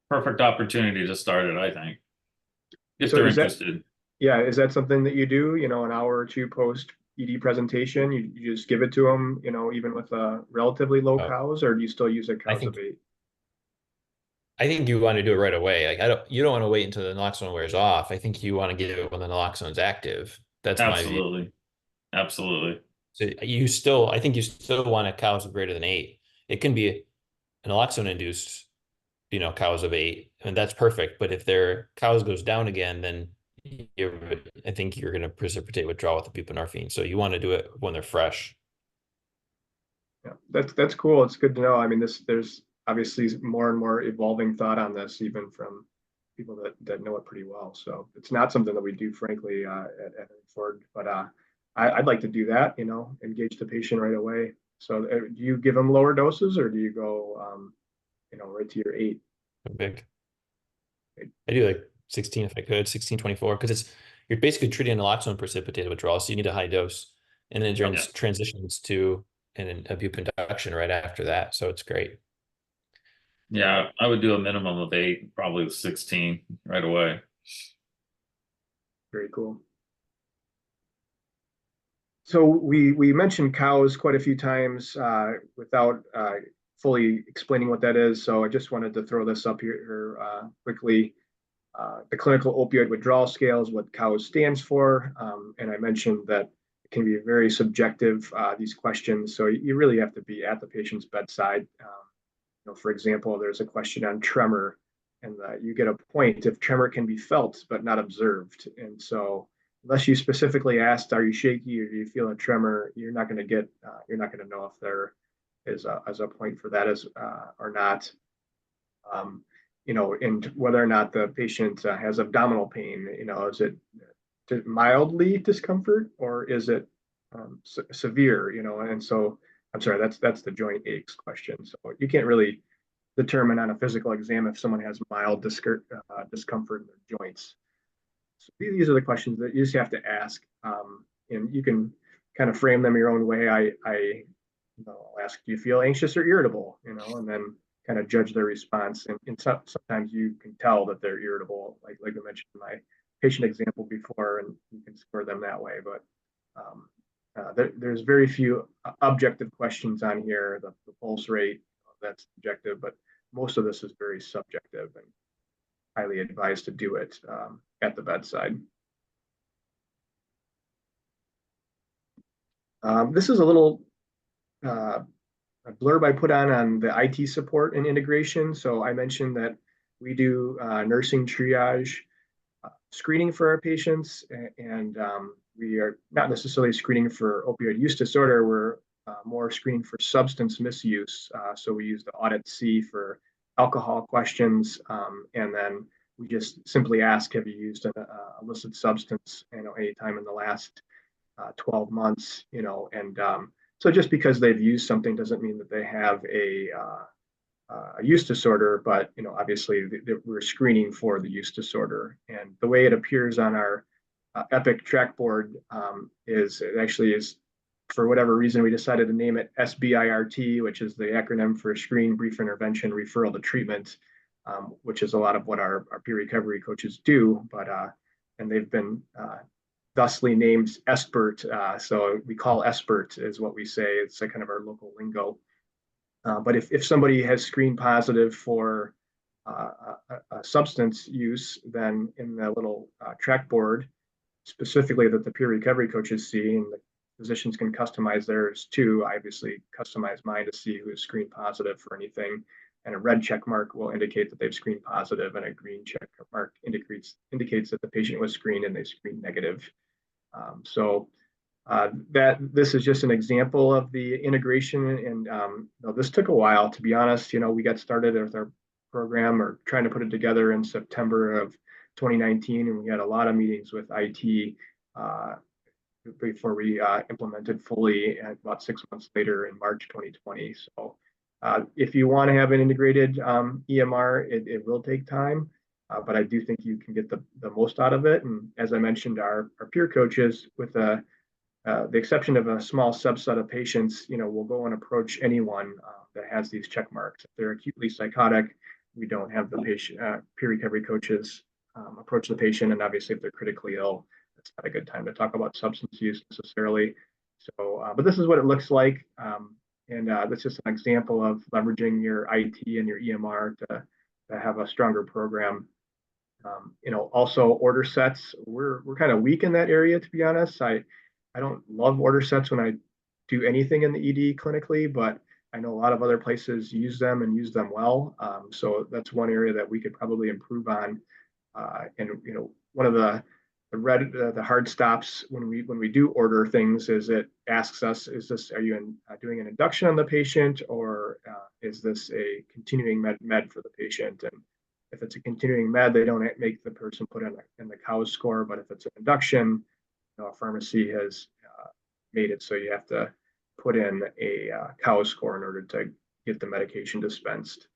Perfect opportunity to start it, I think, if So they're is that, interested. yeah, is that something that you do, an hour or two post ED presentation, you just give it to them, even with relatively low cows, or do you still use a cows of 8? I think you want to do it right away. Like you don't want to wait until the naloxone wears off. I think you want to give it when the naloxone's active. That's my view. Absolutely. Absolutely. So I think you still want a cows of greater than 8. It can be an naloxone induced, cows of 8, and that's perfect. But if their cows goes down again, then I think you're going to precipitate withdrawal with the buprenorphine. So you want to do it when they're fresh. Yeah, that's cool. It's good to know. I mean, there's obviously more and more evolving thought on this, even from people that know it pretty well. So it's not something that we do, frankly, at Ford, but I'd like to do that. Engage the patient right away. So do you give them lower doses, or do you go, right to your 8? Big. I do like 16 if I could, 16-24, because you're basically treating naloxone precipitated withdrawal, so you need a high dose, and then it transitions to a bupe induction right after that. So it's great. Yeah, I would do a minimum of 8, probably with 16 right away. Very cool. So we mentioned cows quite a few times without fully explaining what that is. So I just wanted to throw this up here quickly. The clinical opioid withdrawal scale is what COWS stands for. And I mentioned that it can be very subjective, these questions. So you really have to be at the patient's bedside. For example, there's a question on tremor, and you get a point if tremor can be felt but not observed. And so unless you specifically asked, are you shaky or do you feel a tremor, you're not going to know if there is a point for that or not. And whether or not the patient has abdominal pain, is it mildly discomfort, or is it severe, and so I'm sorry, that's the joint aches question. So you can't really determine on a physical exam if someone has mild discomfort in their joints. So these are the questions that you just have to ask, and you can kind of frame them your own way. I'll ask, do you feel anxious or irritable, and then kind of judge their response. And sometimes you can tell that they're irritable, like I mentioned in my patient example before, and you can score them that way. But there's very few objective questions on here. The pulse rate, that's objective, but most of this is very subjective, and highly advised to do it at the bedside. This is a little a blurb I put on the IT support and integration. So I mentioned that we do nursing triage screening for our patients, and we are not necessarily screening for opioid use disorder. We're more screening for substance misuse. So we use the audit C for alcohol questions, and then we just simply ask, have you used an illicit substance, anytime in the last 12 months, and so just because they've used something doesn't mean that they have a use disorder, but obviously we're screening for the use disorder. And the way it appears on our Epic track board is it actually is, for whatever reason, we decided to name it SBIRT, which is the acronym for Screen, Brief Intervention, Referral to Treatment, which is a lot of what our peer recovery coaches do. But and they've been thusly named SBIRT. So we call SBIRT is what we say. It's a kind of our local lingo. But if somebody has screened positive for a substance use, then in the little track board, specifically that the peer recovery coaches see, and the physicians can customize theirs too. I obviously customize mine to see who is screened positive for anything. And a red check mark will indicate that they've screened positive, and a green check mark indicates that the patient was screened and they screened negative. So that this is just an example of the integration, and this took a while, to be honest. We got started with our program, or trying to put it together, in September of 2019, and we had a lot of meetings with IT before we implemented fully, about 6 months later in March 2020. So if you want to have an integrated EMR, it will take time. But I do think you can get the most out of it. And as I mentioned, our peer coaches, with the exception of a small subset of patients, will go and approach anyone that has these check marks. If they're acutely psychotic, we don't have the patient peer recovery coaches approach the patient. And obviously, if they're critically ill, it's not a good time to talk about substance use necessarily. So, but this is what it looks like. And that's just an example of leveraging your IT and your EMR to have a stronger program. Also order sets, we're kind of weak in that area, to be honest. I don't love order sets when I do anything in the ED clinically, but I know a lot of other places use them and use them well. So that's one area that we could probably improve on. And one of the hard stops when we do order things is it asks us, are you doing an induction on the patient, or is this a continuing med for the patient? And if it's a continuing med, they don't make the person put in the COWS score. But if it's an induction, a pharmacy has made it so you have to put in a COWS score in order to get the medication dispensed.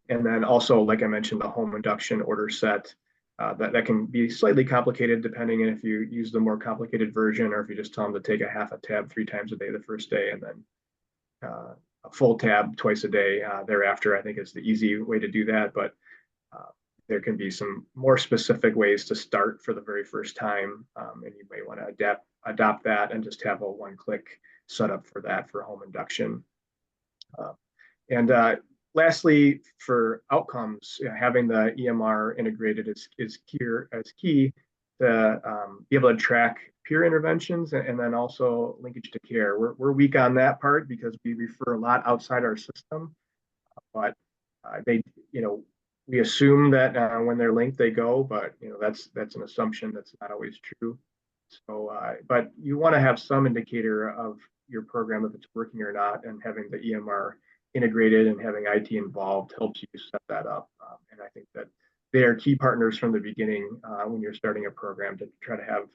And then also, like I mentioned, the home induction order set, that can be slightly complicated depending on if you use the more complicated version, or if you just tell them to take a half a tab 3 times a day the first day, and then a full tab twice a day thereafter. I think is the easy way to do that. But there can be some more specific ways to start for the very first time, and you may want to adopt that and just have a one-click setup for that for home induction. And lastly, for outcomes, having the EMR integrated is key to be able to track peer interventions, and then also linkage to care. We're weak on that part because we refer a lot outside our system, but we assume that when they're linked, they go, but that's an assumption that's not always true. So, but you want to have some indicator of your program, if it's working or not, and having the EMR integrated and having IT involved helps you set that up. And I think that they are key partners from the beginning when you're starting a program, to try to have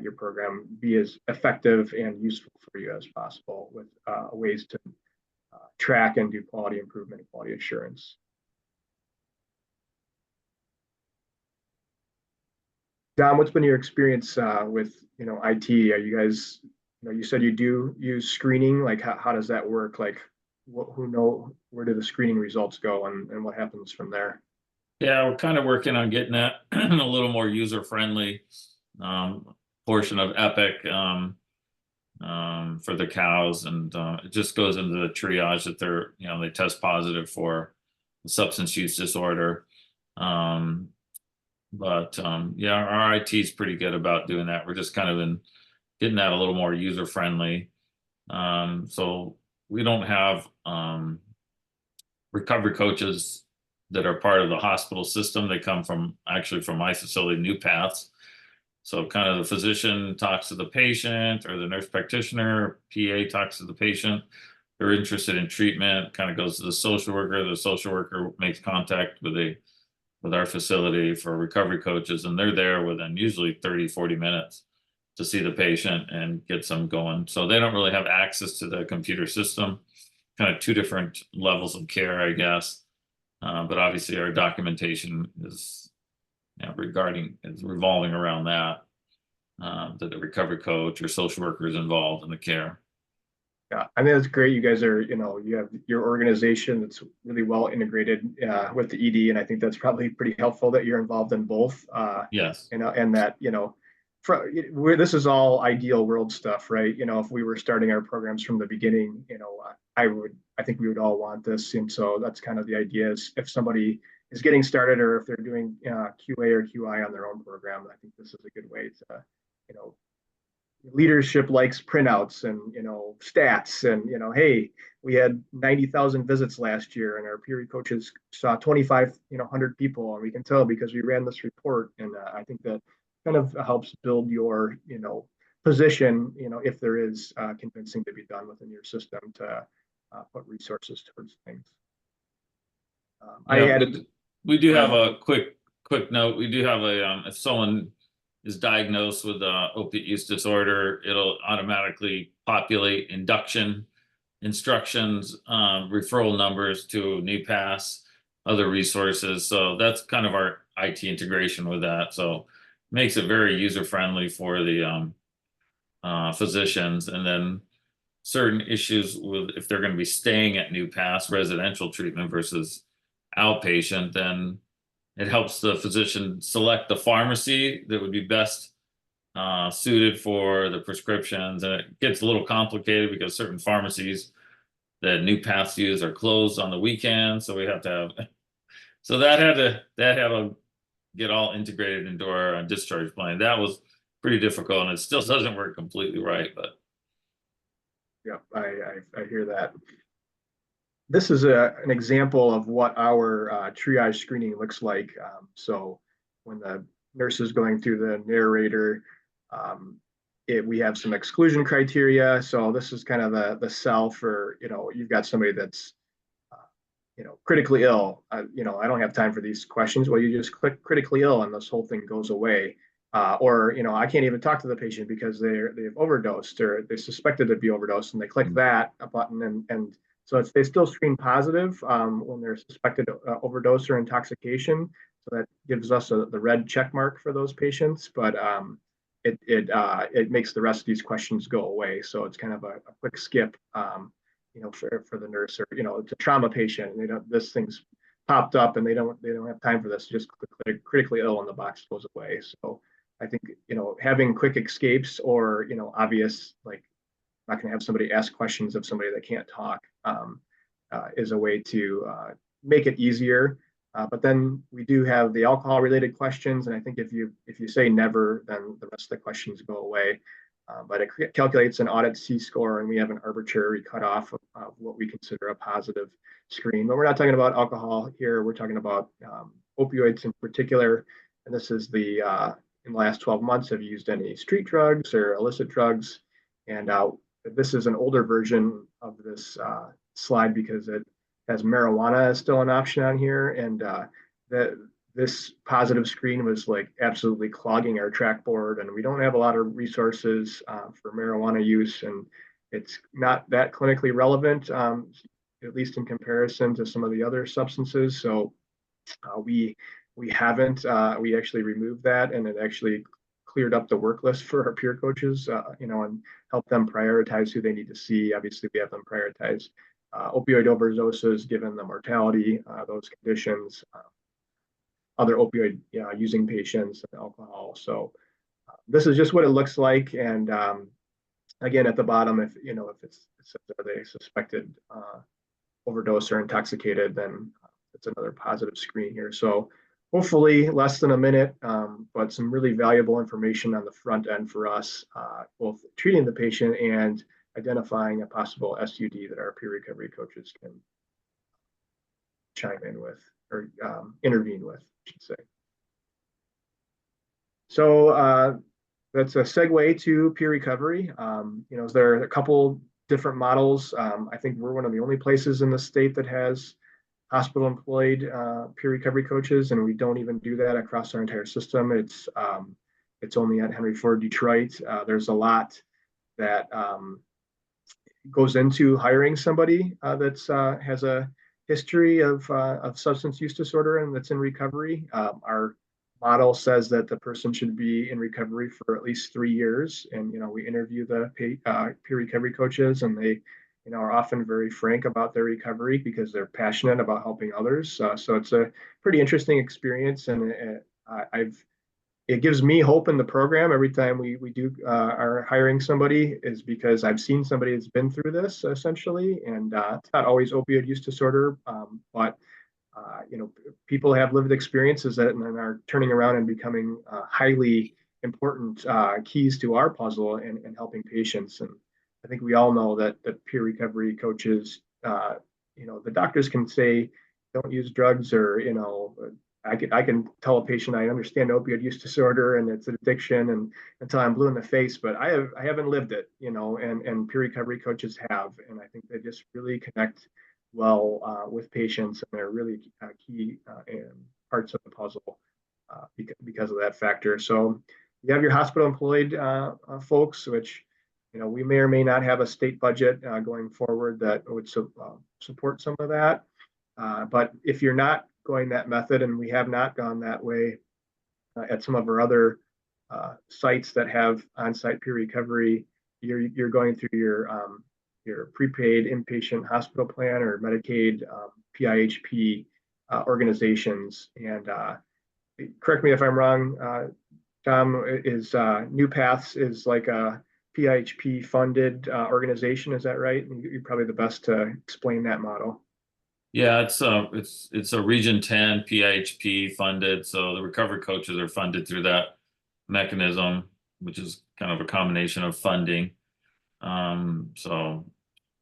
your program be as effective and useful for you as possible, with ways to track and do quality improvement and quality assurance. Dom, what's been your experience with IT? Are you guys, you said you do use screening. Like how does that work? Like where do the screening results go, and what happens from there? Yeah, we're kind of working on getting that a little more user-friendly portion of Epic for the cows, and it just goes into the triage that they test positive for substance use disorder. But yeah, our IT is pretty good about doing that. We're just kind of in getting that a little more user friendly. So we don't have recovery coaches that are part of the hospital system. They come from actually from my facility, New Paths. So kind of the physician talks to the patient, or the nurse practitioner, PA talks to the patient. They're interested in treatment, kind of goes to the social worker. The social worker makes contact with our facility for recovery coaches, and they're there within usually 30, 40 minutes to see the patient and get some going. So they don't really have access to the computer system. Kind of two different levels of care, I guess. But obviously our documentation is is revolving around that the recovery coach or social worker is involved in the care. Yeah, I mean, that's great. You guys are, you have your organization that's really well integrated with the ED, and I think that's probably pretty helpful that you're involved in both. Yes. And that, this is all ideal world stuff, right? If we were starting our programs from the beginning, I think we would all want this. And so that's kind of the idea is if somebody is getting started or if they're doing QA or QI on their own program, I think this is a good way to, leadership likes printouts and stats and hey, we had 90,000 visits last year and our peer coaches saw 2,500 people, and we can tell because we ran this report. And I think that kind of helps build your position if there is convincing to be done within your system to put resources towards things. We do have a quick note. We do have a if someone is diagnosed with opiate use disorder, it'll automatically populate induction instructions, referral numbers to NEPAS, other resources. So that's kind of our IT integration with that. So makes it very user friendly for the physicians. And then certain issues with if they're going to be staying at NEPAS residential treatment versus outpatient, then it helps the physician select the pharmacy that would be best suited for the prescriptions. And it gets a little complicated because certain pharmacies that NEPAS use are closed on the weekend. So we have to have, so that had to get all integrated into our discharge plan. That was pretty difficult, and it still doesn't work completely right, but. Yeah, I hear that. This is an example of what our triage screening looks like. So when the nurse is going through the narrator, we have some exclusion criteria. So this is kind of the cell for, you've got somebody that's, critically ill. I don't have time for these questions. Well, you just click critically ill and this whole thing goes away. Or, I can't even talk to the patient because they've overdosed or they suspected to be overdosed, and they click that button and so they still screen positive when they're suspected overdose or intoxication. So that gives us the red check mark for those patients, but it makes the rest of these questions go away. So it's kind of a quick skip, for the nurse, or it's a trauma patient and this thing's popped up and they don't have time for this. Just click critically ill and the box goes away. So I think having quick escapes or obvious, like, not going to have somebody ask questions of somebody that can't talk is a way to make it easier. But then we do have the alcohol related questions. And I think if you say never, then the rest of the questions go away. But it calculates an audit C-score, and we have an arbitrary cutoff of what we consider a positive screen. But we're not talking about alcohol here. We're talking about opioids in particular. And this is in the last 12 months, have you used any street drugs or illicit drugs? And this is an older version of this slide because it has marijuana as still an option on here. And this positive screen was like absolutely clogging our track board, and we don't have a lot of resources for marijuana use, and it's not that clinically relevant, at least in comparison to some of the other substances. So we haven't, we actually removed that, and it actually cleared up the work list for our peer coaches, and help them prioritize who they need to see. Obviously, we have them prioritize opioid overdoses, given the mortality, those conditions, other opioid using patients, and alcohol. So this is just what it looks like. And again, at the bottom, if it's are they suspected overdose or intoxicated, then it's another positive screen here. So hopefully less than a minute, but some really valuable information on the front end for us, both treating the patient and identifying a possible SUD that our peer recovery coaches can chime in with or intervene with, I should say. So that's a segue to peer recovery. There are a couple different models. I think we're one of the only places in the state that has hospital employed peer recovery coaches, and we don't even do that across our entire system. It's only at Henry Ford Detroit. There's a lot that goes into hiring somebody that's has a history of substance use disorder and that's in recovery. Our model says that the person should be in recovery for at least 3 years, and we interview the peer recovery coaches, and they are often very frank about their recovery because they're passionate about helping others. So it's a pretty interesting experience, and it gives me hope in the program every time we do are hiring somebody, is because I've seen somebody that's been through this essentially, and it's not always opioid use disorder, but people have lived experiences that and are turning around and becoming highly important keys to our puzzle and helping patients. And I think we all know that peer recovery coaches, the doctors can say don't use drugs, or I can tell a patient I understand opioid use disorder and it's an addiction, and until I'm blue in the face, but I haven't lived it, and peer recovery coaches have, and I think they just really connect well with patients, and they're really key parts of the puzzle because of that factor. So you have your hospital employed folks, which we may or may not have a state budget going forward that would support some of that. But if you're not going that method, and we have not gone that way at some of our other sites that have on-site peer recovery, you're going through your prepaid inpatient hospital plan or Medicaid PIHP organizations. And correct me if I'm wrong, Tom, is New Paths is like a PIHP funded organization, is that right? You're probably the best to explain that model. Yeah, it's a Region 10 PIHP funded, so the recovery coaches are funded through that mechanism, which is kind of a combination of funding. So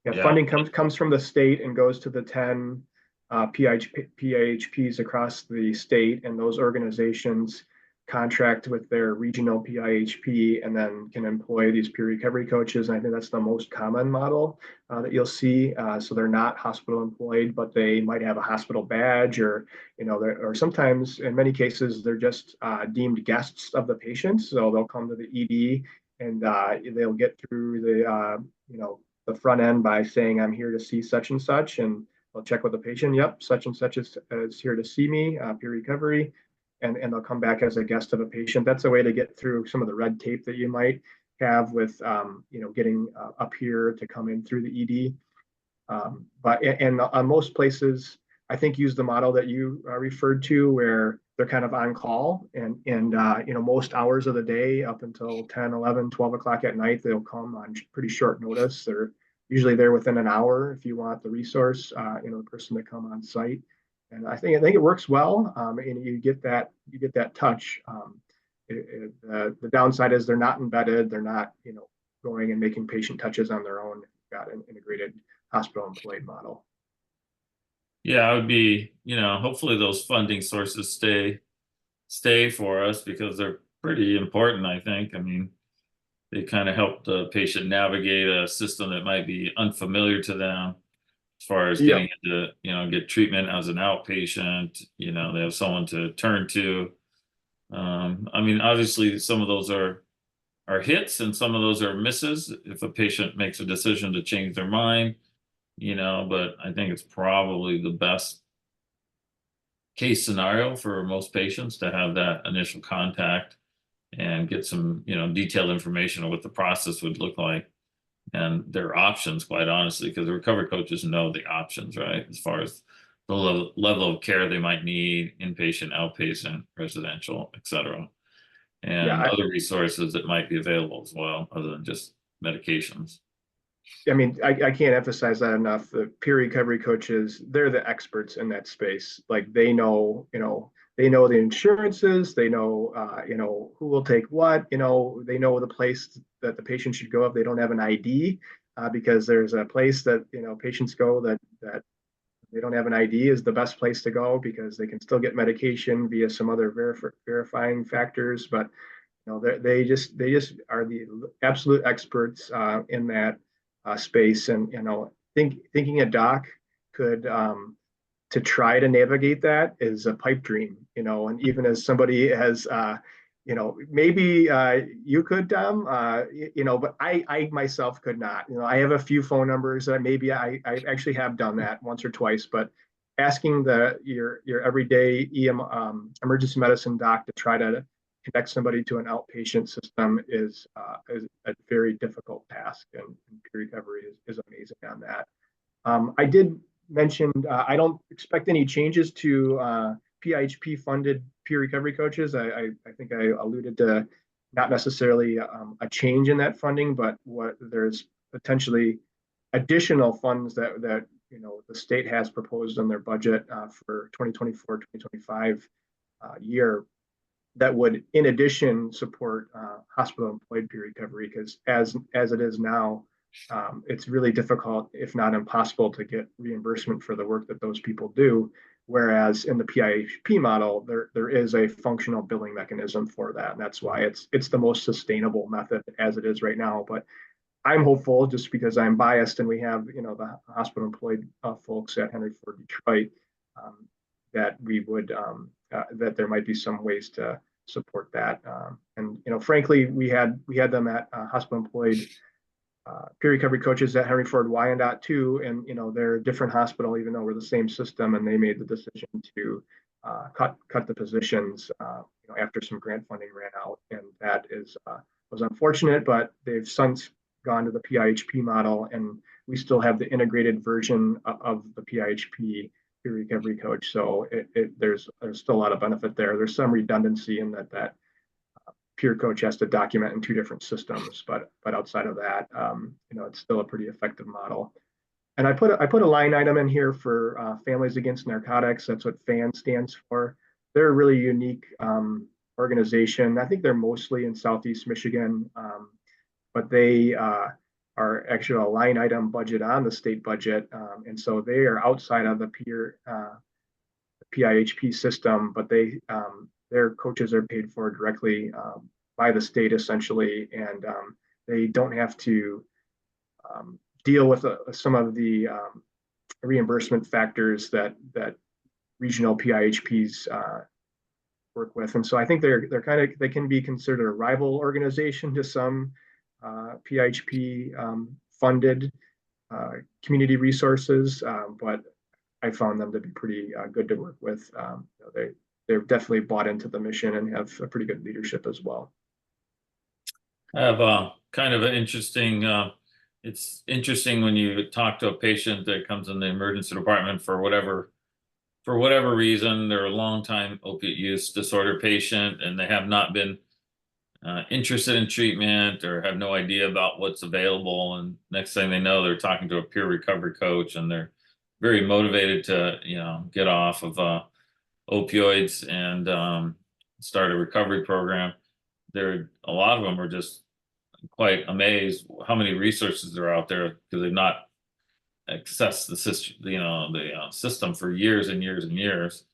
Yeah, yeah, funding comes from the state and goes to the 10 PIHPs across the state, and those organizations contract with their regional PIHP and then can employ these peer recovery coaches. And I think that's the most common model that you'll see. So they're not hospital employed, but they might have a hospital badge, or or sometimes in many cases they're just deemed guests of the patient. So they'll come to the ED, and they'll get through the front end by saying, I'm here to see such and such, and they'll check with the patient. Yep, such and such is here to see me, peer recovery, and they'll come back as a guest of a patient. That's a way to get through some of the red tape that you might have with, getting up here to come in through the ED. But on most places, I think use the model that you referred to, where they're kind of on call, and most hours of the day up until 10, 11, 12 o'clock at night, they'll come on pretty short notice. They're usually there within an hour if you want the resource, the person to come on site. And I think it works well, and you get that touch. The downside is they're not embedded. They're not going and making patient touches on their own. You've got an integrated hospital employed model. yeah, it would be, hopefully those funding sources stay for us, because they're pretty important, I think. I mean, they kind of help the patient navigate a system that might be unfamiliar to them, as far as Yeah. getting into, get treatment as an outpatient. They have someone to turn to. I mean, obviously some of those are hits and some of those are misses if a patient makes a decision to change their mind, but I think it's probably the best case scenario for most patients to have that initial contact and get some, detailed information on what the process would look like and their options, quite honestly, because the recovery coaches know the options, right? As far as the level of care they might need, inpatient, outpatient, residential, et cetera, and Yeah, other resources that might be available as well, other than just medications. I mean, I can't emphasize that enough. The peer recovery coaches, they're the experts in that space. Like they know they know the insurances, they know, who will take what, they know the place that the patient should go if they don't have an ID, because there's a place that, patients go that they don't have an ID is the best place to go because they can still get medication via some other verifying factors. But they just are the absolute experts in that space. And thinking a doc could to try to navigate that is a pipe dream. And even as somebody has maybe you could, but I myself could not. I have a few phone numbers that maybe I actually have done that once or twice, but asking your everyday emergency medicine doc to try to connect somebody to an outpatient system is a very difficult task, and peer recovery is amazing on that. I did mention I don't expect any changes to PIHP funded peer recovery coaches. I think I alluded to not necessarily a change in that funding, but what there's potentially additional funds that the state has proposed in their budget for 2024-2025 year that would, in addition, support hospital employed peer recovery, because as it is now, it's really difficult, if not impossible, to get reimbursement for the work that those people do. Whereas in the PIHP model, there is a functional billing mechanism for that, and that's why it's the most sustainable method as it is right now. But I'm hopeful, just because I'm biased, and we have the hospital employed folks at Henry Ford Detroit, that we would that there might be some ways to support that. And frankly, we had them at hospital employed peer recovery coaches at Henry Ford Wyandotte too, and they're a different hospital, even though we're the same system, and they made the decision to cut the positions after some grant funding ran out, and that was unfortunate. But they've since gone to the PIHP model, and we still have the integrated version of the PIHP peer recovery coach. So there's still a lot of benefit there. There's some redundancy in that peer coach has to document in two different systems, but outside of that, it's still a pretty effective model. And I put a line item in here for Families Against Narcotics. That's what FAN stands for. They're a really unique organization. I think they're mostly in Southeast Michigan, but they are actually a line item budget on the state budget, and so they are outside of the PIHP system, but their coaches are paid for directly by the state essentially, and they don't have to deal with some of the reimbursement factors that regional PIHPs work with. And so I think they can be considered a rival organization to some PIHP funded community resources, but I found them to be pretty good to work with. They've definitely bought into the mission and have a pretty good leadership as well. I have a kind of an interesting, it's interesting when you talk to a patient that comes in the emergency department for whatever reason. They're a long time opiate use disorder patient, and they have not been interested in treatment or have no idea about what's available. And next thing they know, they're talking to a peer recovery coach, and they're very motivated to get off of opioids and start a recovery program. A lot of them are just quite amazed how many resources are out there, because they've not accessed the system, system for years and years and years.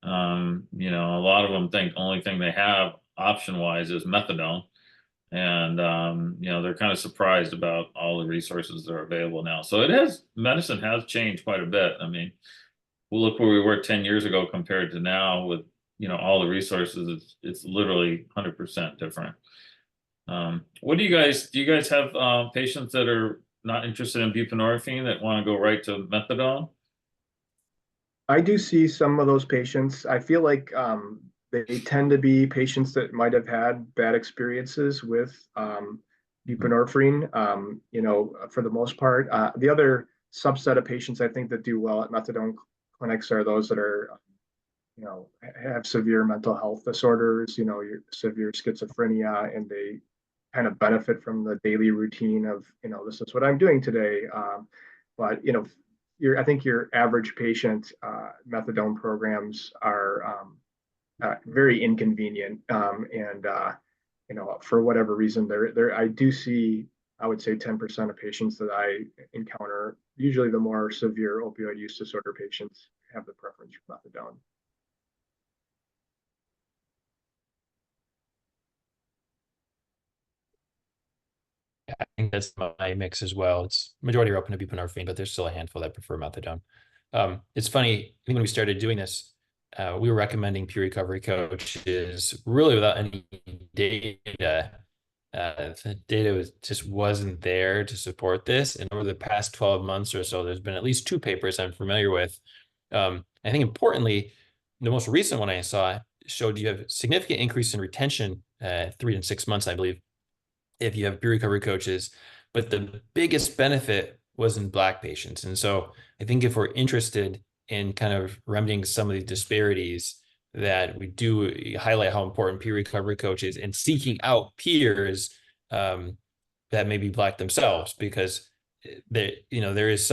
A lot of them think the only thing they have option wise is methadone, and they're kind of surprised about all the resources that are available now. So medicine has changed quite a bit. I mean, we'll look where we were 10 years ago compared to now with all the resources. It's literally 100% different. What do you guys have patients that are not interested in buprenorphine that want to go right to methadone? I do see some of those patients. I feel like they tend to be patients that might have had bad experiences with buprenorphine, for the most part. The other subset of patients I think that do well at methadone clinics are those that are, have severe mental health disorders, your severe schizophrenia, and they kind of benefit from the daily routine of, this is what I'm doing today. But, I think your average patient methadone programs are very inconvenient. And for whatever reason, I do see, I would say 10% of patients that I encounter, usually the more severe opioid use disorder patients, have the preference for methadone. I think that's my mix as well. It's majority are open to buprenorphine, but there's still a handful that prefer methadone. It's funny, I think when we started doing this, we were recommending peer recovery coaches really without any data. The data just wasn't there to support this. And over the past 12 months or so, there's been at least 2 papers I'm familiar with. I think importantly, the most recent one I saw showed you have a significant increase in retention, 3 and 6 months, I believe, if you have peer recovery coaches, but the biggest benefit was in Black patients. And so I think if we're interested in kind of remedying some of these disparities, that we do highlight how important peer recovery coach is and seeking out peers that may be Black themselves, because there is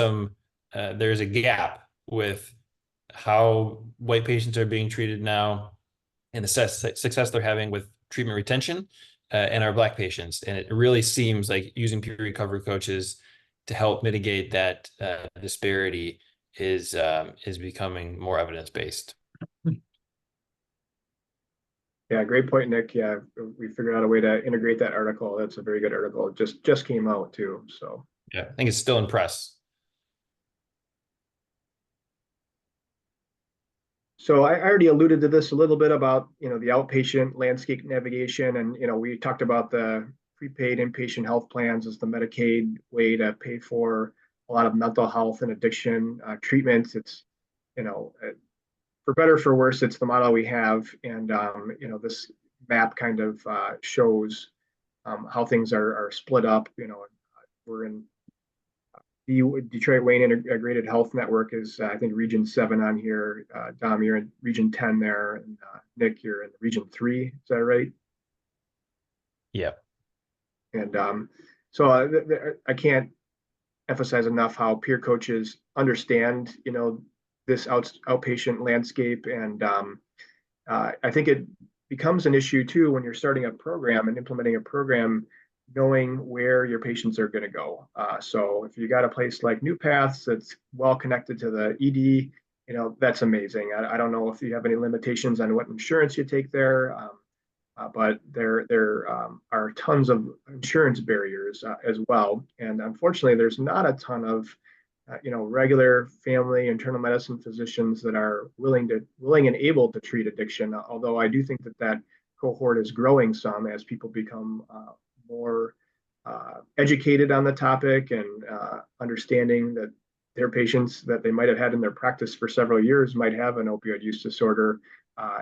there is a gap with how white patients are being treated now and the success they're having with treatment retention and our Black patients. And it really seems like using peer recovery coaches to help mitigate that disparity is becoming more evidence-based. Yeah, great point, Nick. Yeah, we figured out a way to integrate that article. That's a very good article. It just came out too. So yeah, I think it's still in press. So I already alluded to this a little bit about, the outpatient landscape navigation. And, we talked about the prepaid inpatient health plans as the Medicaid way to pay for a lot of mental health and addiction treatments. It's, for better or for worse, it's the model we have. And, this map kind of shows how things are split up. We're in the Detroit Wayne Integrated Health Network is, I think, Region 7 on here. Dom, you're in Region 10 there. And Nick, you're in Region 3. Is that right? Yeah. And so I can't emphasize enough how peer coaches understand, this outpatient landscape. And I think it becomes an issue too when you're starting a program and implementing a program, knowing where your patients are going to go. So if you got a place like New Paths that's well connected to the ED, that's amazing. I don't know if you have any limitations on what insurance you take there, but there are tons of insurance barriers as well. And unfortunately, there's not a ton of regular family internal medicine physicians that are willing and able to treat addiction. Although I do think that cohort is growing some as people become more educated on the topic and understanding that their patients that they might have had in their practice for several years might have an opioid use disorder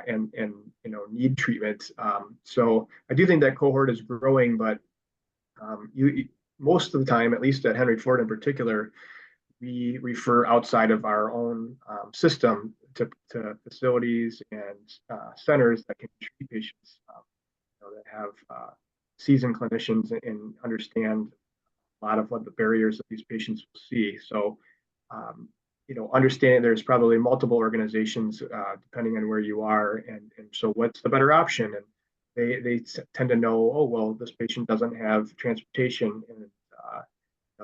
and need treatment. So I do think that cohort is growing, but most of the time, at least at Henry Ford in particular, we refer outside of our own system to facilities and centers that can treat patients that have seasoned clinicians and understand a lot of what the barriers that these patients will see. So, understanding there's probably multiple organizations depending on where you are, and so what's the better option? And they tend to know, oh well, this patient doesn't have transportation, and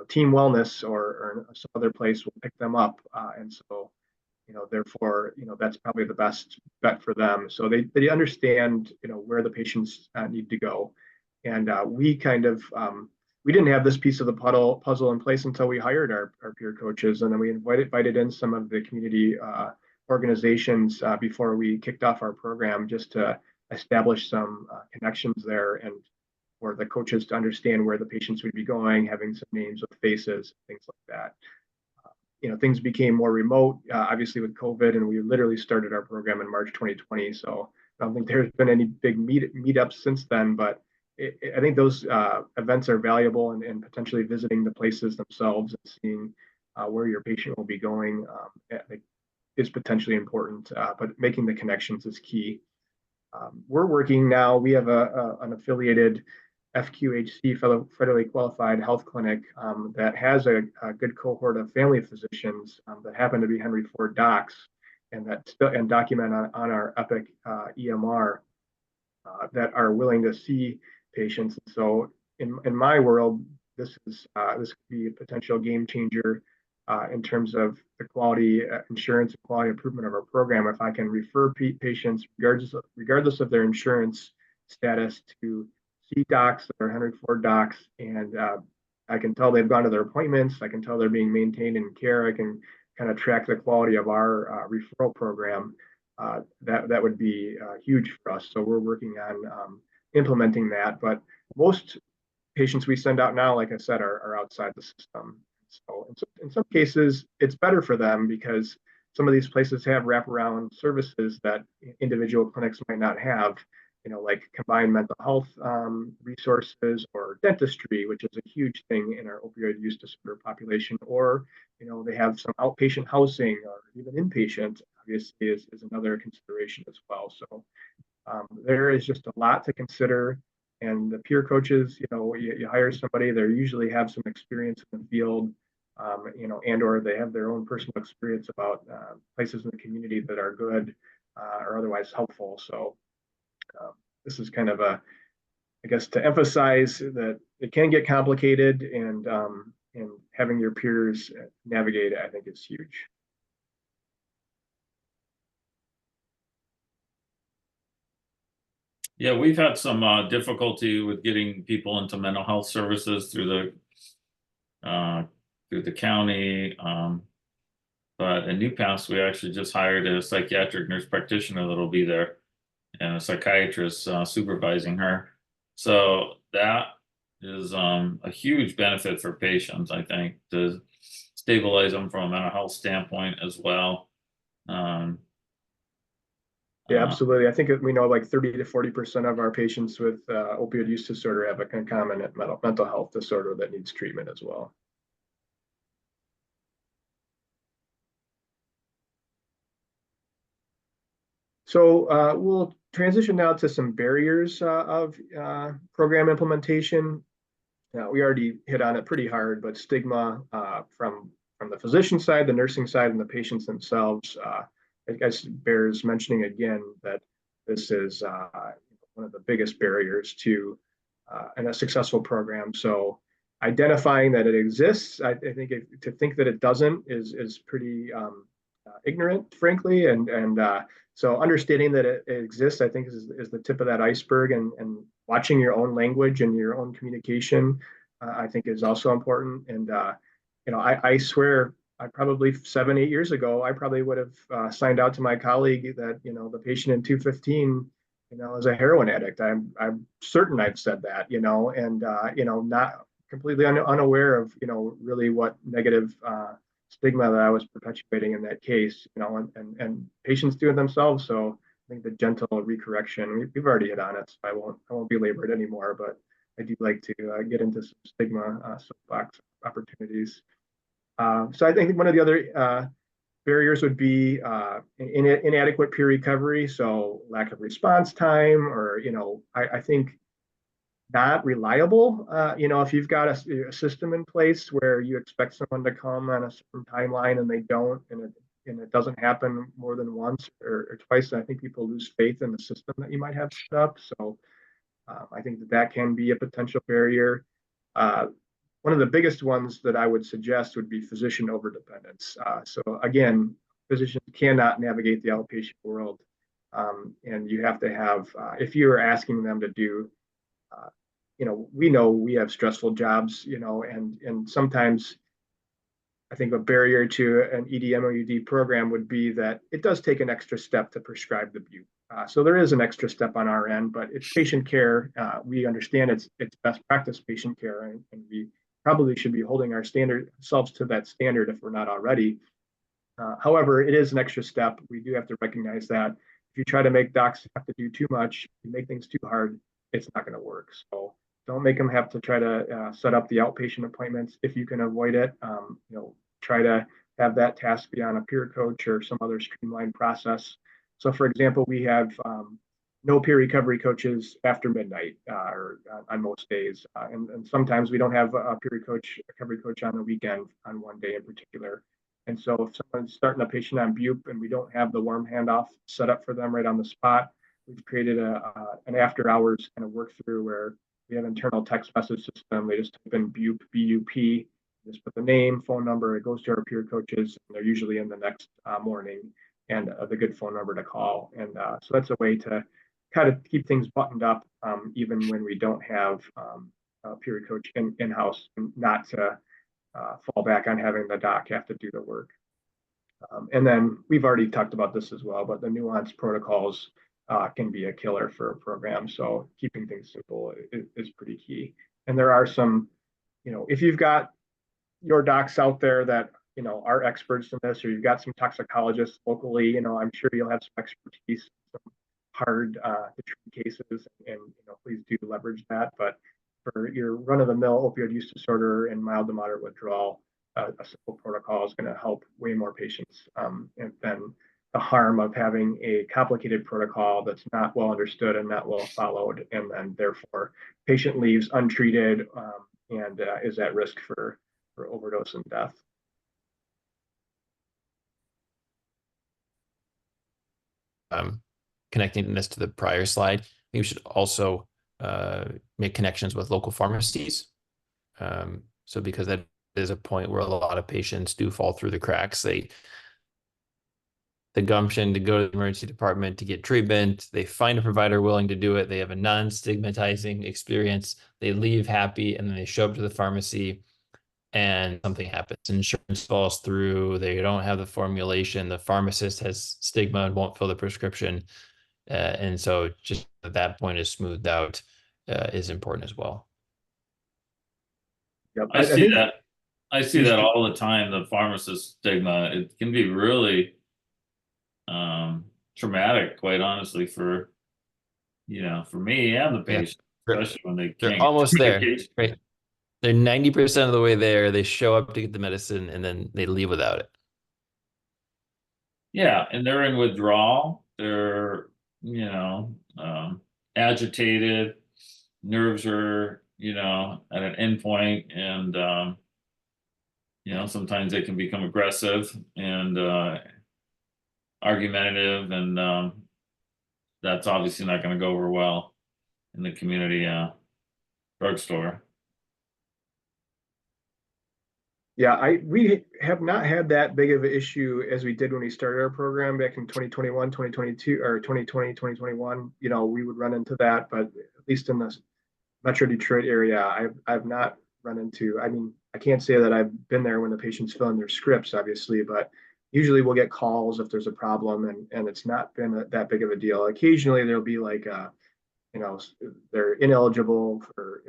team wellness or some other place will pick them up, and so therefore that's probably the best bet for them. So they understand where the patients need to go. And we kind of we didn't have this piece of the puzzle in place until we hired our peer coaches, and then we invited in some of the community organizations before we kicked off our program, just to establish some connections there, and for the coaches to understand where the patients would be going, having some names with faces, things like that. Things became more remote, obviously with COVID, and we literally started our program in March 2020. So I don't think there's been any big meetups since then, but I think those events are valuable, and potentially visiting the places themselves and seeing where your patient will be going is potentially important, but making the connections is key. We're working now, we have an affiliated FQHC, federally qualified health clinic that has a good cohort of family physicians that happen to be Henry Ford docs. and document on our Epic EMR that are willing to see patients. So in my world, this could be a potential game changer in terms of the quality insurance and quality improvement of our program. If I can refer patients, regardless of their insurance status, to see docs that are 104 docs, and I can tell they've gone to their appointments. I can tell they're being maintained in care. I can kind of track the quality of our referral program. That would be huge for us. So we're working on implementing that. But most patients we send out now, like I said, are outside the system. So in some cases, it's better for them because some of these places have wraparound services that individual clinics might not have, like combined mental health resources or dentistry, which is a huge thing in our opioid use disorder population, or they have some outpatient housing or even inpatient, obviously, is another consideration as well. So there is just a lot to consider. And the peer coaches, you hire somebody, they usually have some experience in the field, and or they have their own personal experience about places in the community that are good or otherwise helpful. So this is kind of I guess, to emphasize that it can get complicated, and having your peers navigate, I think, is huge. Yeah, we've had some difficulty with getting people into mental health services through the county. But in New Pass, we actually just hired a psychiatric nurse practitioner that'll be there, and a psychiatrist supervising her. So that is a huge benefit for patients, I think, to stabilize them from a mental health standpoint as well. Yeah, absolutely. I think we know like 30 to 40% of our patients with opioid use disorder have a concomitant mental health disorder that needs treatment as well. So we'll transition now to some barriers of program implementation. We already hit on it pretty hard, but stigma from the physician side, the nursing side, and the patients themselves. I guess bears mentioning again that this is one of the biggest barriers to a successful program. So identifying that it exists, I think to think that it doesn't is pretty ignorant, frankly, and so understanding that it exists, I think, is the tip of that iceberg, and watching your own language and your own communication, I think, is also important. And I swear, I probably 7, 8 years ago, I probably would have signed out to my colleague that the patient in 215, is a heroin addict. I'm certain I've said that, and not completely unaware of really what negative stigma that I was perpetuating in that case, and patients do it themselves. So I think the gentle recorrection, we've already hit on it, so I won't belabor it anymore, but I do like to get into some stigma soapbox opportunities. So I think one of the other barriers would be inadequate peer recovery, so lack of response time, or I think not reliable. If you've got a system in place where you expect someone to come on a certain timeline and they don't, and it doesn't happen more than once or twice, I think people lose faith in the system that you might have set up. So I think that can be a potential barrier. One of the biggest ones that I would suggest would be physician overdependence. So again, physicians cannot navigate the outpatient world, and you have to have, if you're asking them to do, we know we have stressful jobs, and sometimes I think a barrier to an ED-MOUD program would be that it does take an extra step to prescribe the bupe. So there is an extra step on our end, but it's patient care. We understand it's best practice patient care, and we probably should be holding ourselves to that standard if we're not already. However, it is an extra step. We do have to recognize that if you try to make docs have to do too much, you make things too hard, it's not going to work. So don't make them have to try to set up the outpatient appointments if you can avoid it. Try to have that task be on a peer coach or some other streamlined process. So, for example, we have no peer recovery coaches after midnight or on most days, and sometimes we don't have a peer recovery coach on the weekend on one day in particular. And so if someone's starting a patient on bupe and we don't have the warm handoff set up for them right on the spot, we've created an after hours kind of work through where we have internal text message system. They just type in bupe, BUP, just put the name, phone number. It goes to our peer coaches, and they're usually in the next morning, and the good phone number to call. And so that's a way to kind of keep things buttoned up, even when we don't have a peer coach in-house, and not to fall back on having the doc have to do the work. And then we've already talked about this as well, but the nuanced protocols can be a killer for a program. So keeping things simple is pretty key. And there are some, if you've got your docs out there that, are experts in this, or you've got some toxicologists locally, I'm sure you'll have some expertise, some hard to treat cases, and please do leverage that. But for your run-of-the-mill opioid use disorder and mild to moderate withdrawal, a simple protocol is going to help way more patients than the harm of having a complicated protocol that's not well understood and not well followed, and then therefore patient leaves untreated and is at risk for overdose and death. Connecting this to the prior slide, we should also make connections with local pharmacies. So because that is a point where a lot of patients do fall through the cracks. The gumption to go to the emergency department to get treatment. They find a provider willing to do it. They have a non-stigmatizing experience. They leave happy, and then they show up to the pharmacy and something happens. Insurance falls through. They don't have the formulation. The pharmacist has stigma and won't fill the prescription. And so just at that point is smoothed out is important as well. Yep. I see that. I see that all the time. The pharmacist stigma, it can be really traumatic, quite honestly, for me and the patient, especially when they They're can't almost get there, right? They're 90% of the way there. They show up to get the medicine and then they leave without it. Yeah, and they're in withdrawal. They're agitated. Nerves are at an endpoint, and sometimes they can become aggressive and argumentative, and that's obviously not going to go over well in the community drugstore. Yeah, we have not had that big of an issue as we did when we started our program back in 2021, 2022, or 2020, 2021. We would run into that, but at least in the Metro Detroit area, I've not run into. I mean, I can't say that I've been there when the patients fill in their scripts, obviously, but usually we'll get calls if there's a problem, and it's not been that big of a deal. Occasionally there'll be like they're ineligible for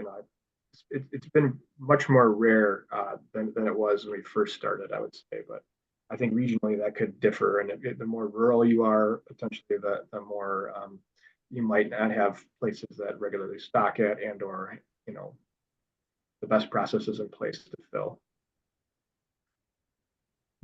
it's been much more rare than it was when we first started, I would say. But I think regionally that could differ, and the more rural you are, potentially the more you might not have places that regularly stock it, and/or the best processes in place to fill.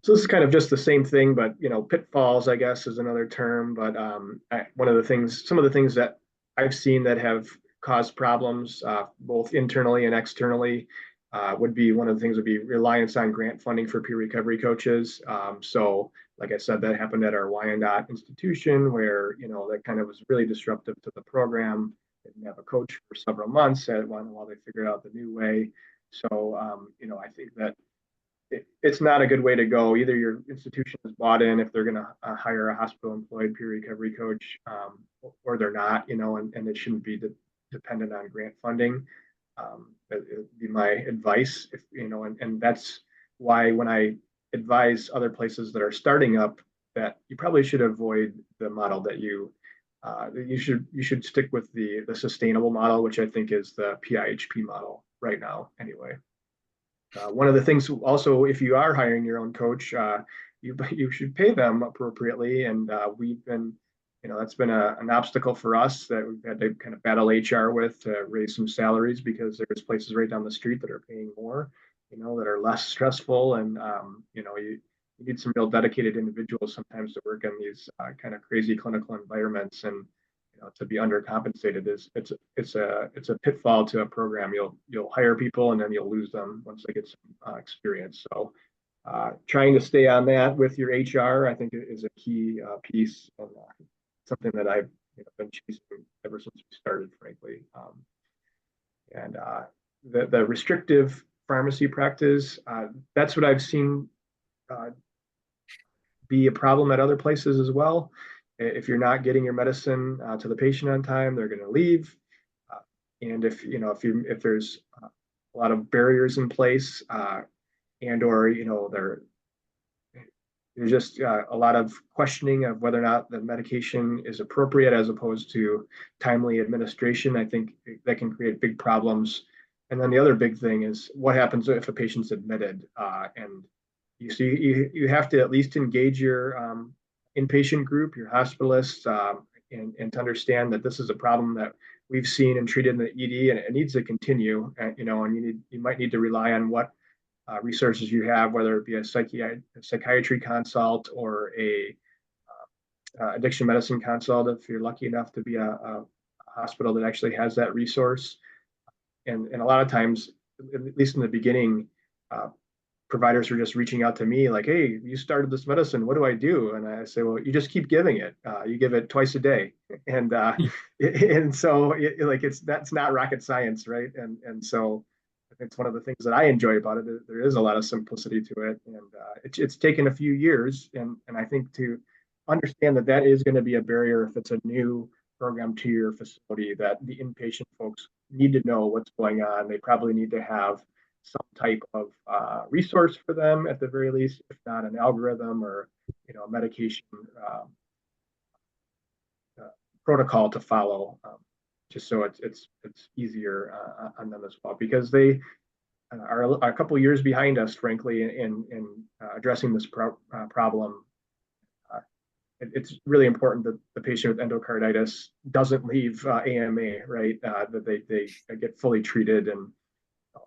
So this is kind of just the same thing, but pitfalls, I guess, is another term. But some of the things that I've seen that have caused problems, both internally and externally, would be one of the things would be reliance on grant funding for peer recovery coaches. So, like I said, that happened at our Wyandotte institution, where that kind of was really disruptive to the program. They didn't have a coach for several months while they figured out the new way. So, I think that it's not a good way to go. Either your institution is bought in if they're going to hire a hospital employed peer recovery coach, or they're not, and it shouldn't be dependent on grant funding. It would be my advice, and that's why when I advise other places that are starting up, that you probably should avoid the model that you should stick with the sustainable model, which I think is the PIHP model right now anyway. One of the things also, if you are hiring your own coach, you should pay them appropriately. And we've been, that's been an obstacle for us that we've had to kind of battle HR with to raise some salaries, because there's places right down the street that are paying more, that are less stressful. And, you need some real dedicated individuals sometimes to work in these kind of crazy clinical environments. And to be undercompensated it's a pitfall to a program. You'll hire people and then you'll lose them once they get some experience. So trying to stay on that with your HR, I think is a key piece, and something that I've been chasing ever since we started, frankly. And the restrictive pharmacy practice, that's what I've seen uh, be a problem at other places as well. If you're not getting your medicine to the patient on time, they're going to leave. And if there's a lot of barriers in place, and or there's just a lot of questioning of whether or not the medication is appropriate as opposed to timely administration. I think that can create big problems. And then the other big thing is what happens if a patient's admitted, and you have to at least engage your inpatient group, your hospitalists, and to understand that this is a problem that we've seen and treated in the ED, and it needs to continue. And you might need to rely on what resources you have, whether it be a psychiatry consult or a addiction medicine consult, if you're lucky enough to be a hospital that actually has that resource. And a lot of times, at least in the beginning, providers are just reaching out to me like, hey, you started this medicine, what do I do? And I say, well, you just keep giving it. You give it twice a day. And and so that's not rocket science, right? And so it's one of the things that I enjoy about it. There is a lot of simplicity to it, and it's taken a few years, and I think to understand that that is going to be a barrier if it's a new program to your facility, that the inpatient folks need to know what's going on. They probably need to have some type of resource for them at the very least, if not an algorithm or a medication protocol to follow, just so it's easier on them as well, because they are a couple of years behind us, frankly, in addressing this problem. It's really important that the patient with endocarditis doesn't leave AMA, right? That they get fully treated, and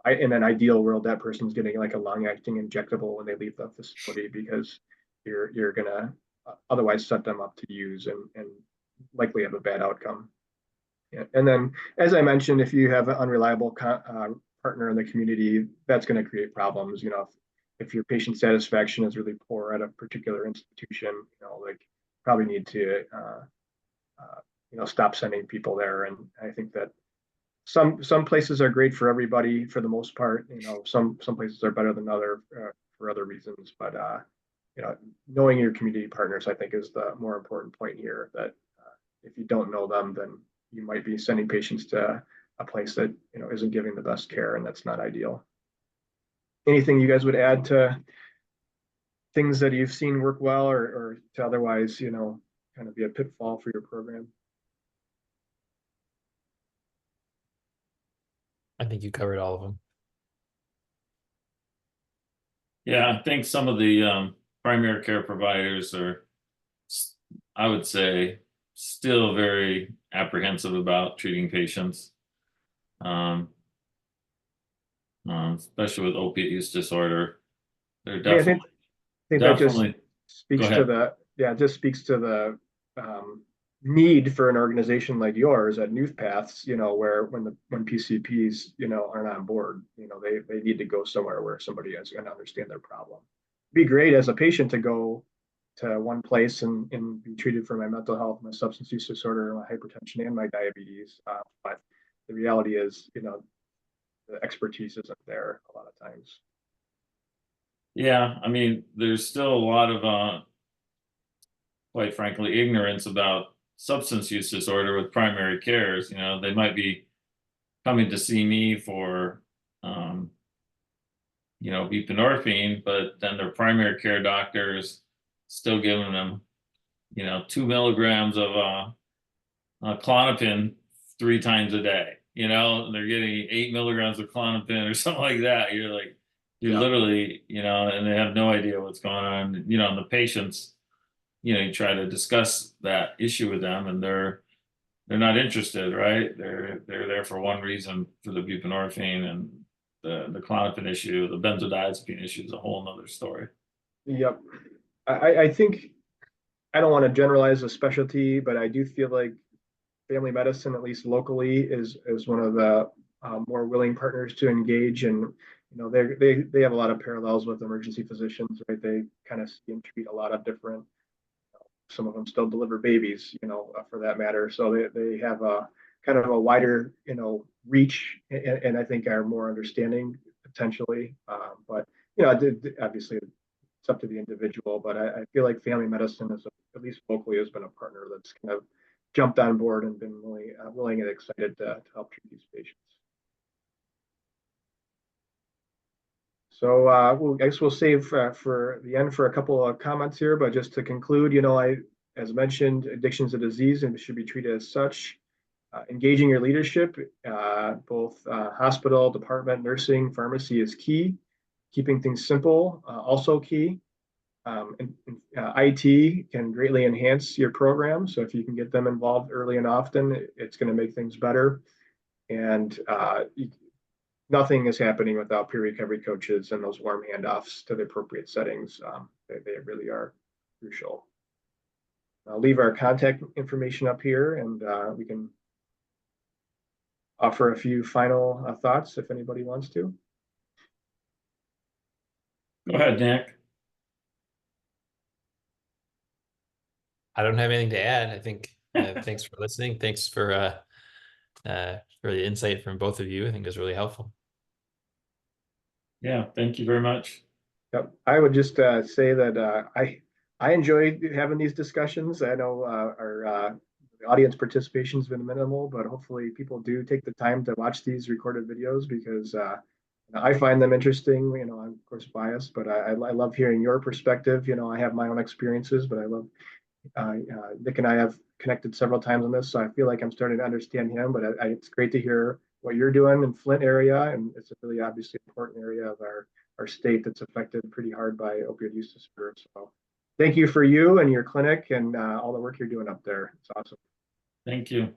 in an ideal world, that person's getting like a long-acting injectable when they leave the facility, because you're gonna otherwise set them up to use and likely have a bad outcome. Yeah. And then, as I mentioned, if you have an unreliable partner in the community, that's going to create problems. If your patient satisfaction is really poor at a particular institution, like probably need to stop sending people there. And I think that some places are great for everybody for the most part. Some places are better than other for other reasons. But knowing your community partners, I think, is the more important point here. That if you don't know them, then you might be sending patients to a place that isn't giving the best care, and that's not ideal. Anything you guys would add to things that you've seen work well, or to otherwise kind of be a pitfall for your program? I think you covered all of them. Yeah, I think some of the primary care providers are, I would say, still very apprehensive about treating patients, especially with opiate use disorder. They're definitely, I think that just speaks to the need for an organization like yours at Youth Paths, where when PCPs, aren't on board, they need to go somewhere where somebody is going to understand their problem. It'd be great as a patient to go to one place and be treated for my mental health, my substance use disorder, my hypertension, and my diabetes. But the reality is, the expertise isn't there a lot of times. Yeah, I mean, there's still a lot of, quite frankly, ignorance about substance use disorder with primary cares. They might be coming to see me for, buprenorphine, but then their primary care doctors still giving them, 2 milligrams of Klonopin 3 times a day. They're getting 8 milligrams of Klonopin or something like that. You're literally, and they have no idea what's going on. And the patients, you try to discuss that issue with them, and they're not interested, right? They're there for one reason, for the buprenorphine, and the Klonopin issue, the benzodiazepine issue is a whole nother story. Yep. I think, I don't want to generalize a specialty, but I do feel like family medicine, at least locally, is one of the more willing partners to engage. And they have a lot of parallels with emergency physicians, right? They kind of see and treat a lot of different, some of them still deliver babies, for that matter. So they have a kind of a wider, reach, and I think are more understanding potentially. But obviously it's up to the individual. But I feel like family medicine is, at least locally, has been a partner that's kind of jumped on board and been really willing and excited to help treat these patients. So I guess we'll save for the end for a couple of comments here, but just to conclude, as mentioned, addiction is a disease and it should be treated as such. Engaging your leadership, both hospital, department, nursing, pharmacy is key. Keeping things simple, also key. IT can greatly enhance your program. So if you can get them involved early and often, it's going to make things better. And nothing is happening without peer recovery coaches and those warm handoffs to the appropriate settings. They really are crucial. I'll leave our contact information up here, and we can offer a few final thoughts if anybody wants to. Go ahead, Nick. I don't have anything to add. I think thanks for listening. Thanks for the insight from both of you. I think it was really helpful. Yeah, thank you very much. Yep. I would just say that I enjoy having these discussions. I know our audience participation has been minimal, but hopefully people do take the time to watch these recorded videos because I find them interesting. I'm of course biased, but I love hearing your perspective. I have my own experiences, but I love Nick and I have connected several times on this, so I feel like I'm starting to understand him. But it's great to hear what you're doing in Flint area, and it's a really obviously important area of our state that's affected pretty hard by opioid use disorder. So thank you for you and your clinic and all the work you're doing up there. It's awesome. Thank you.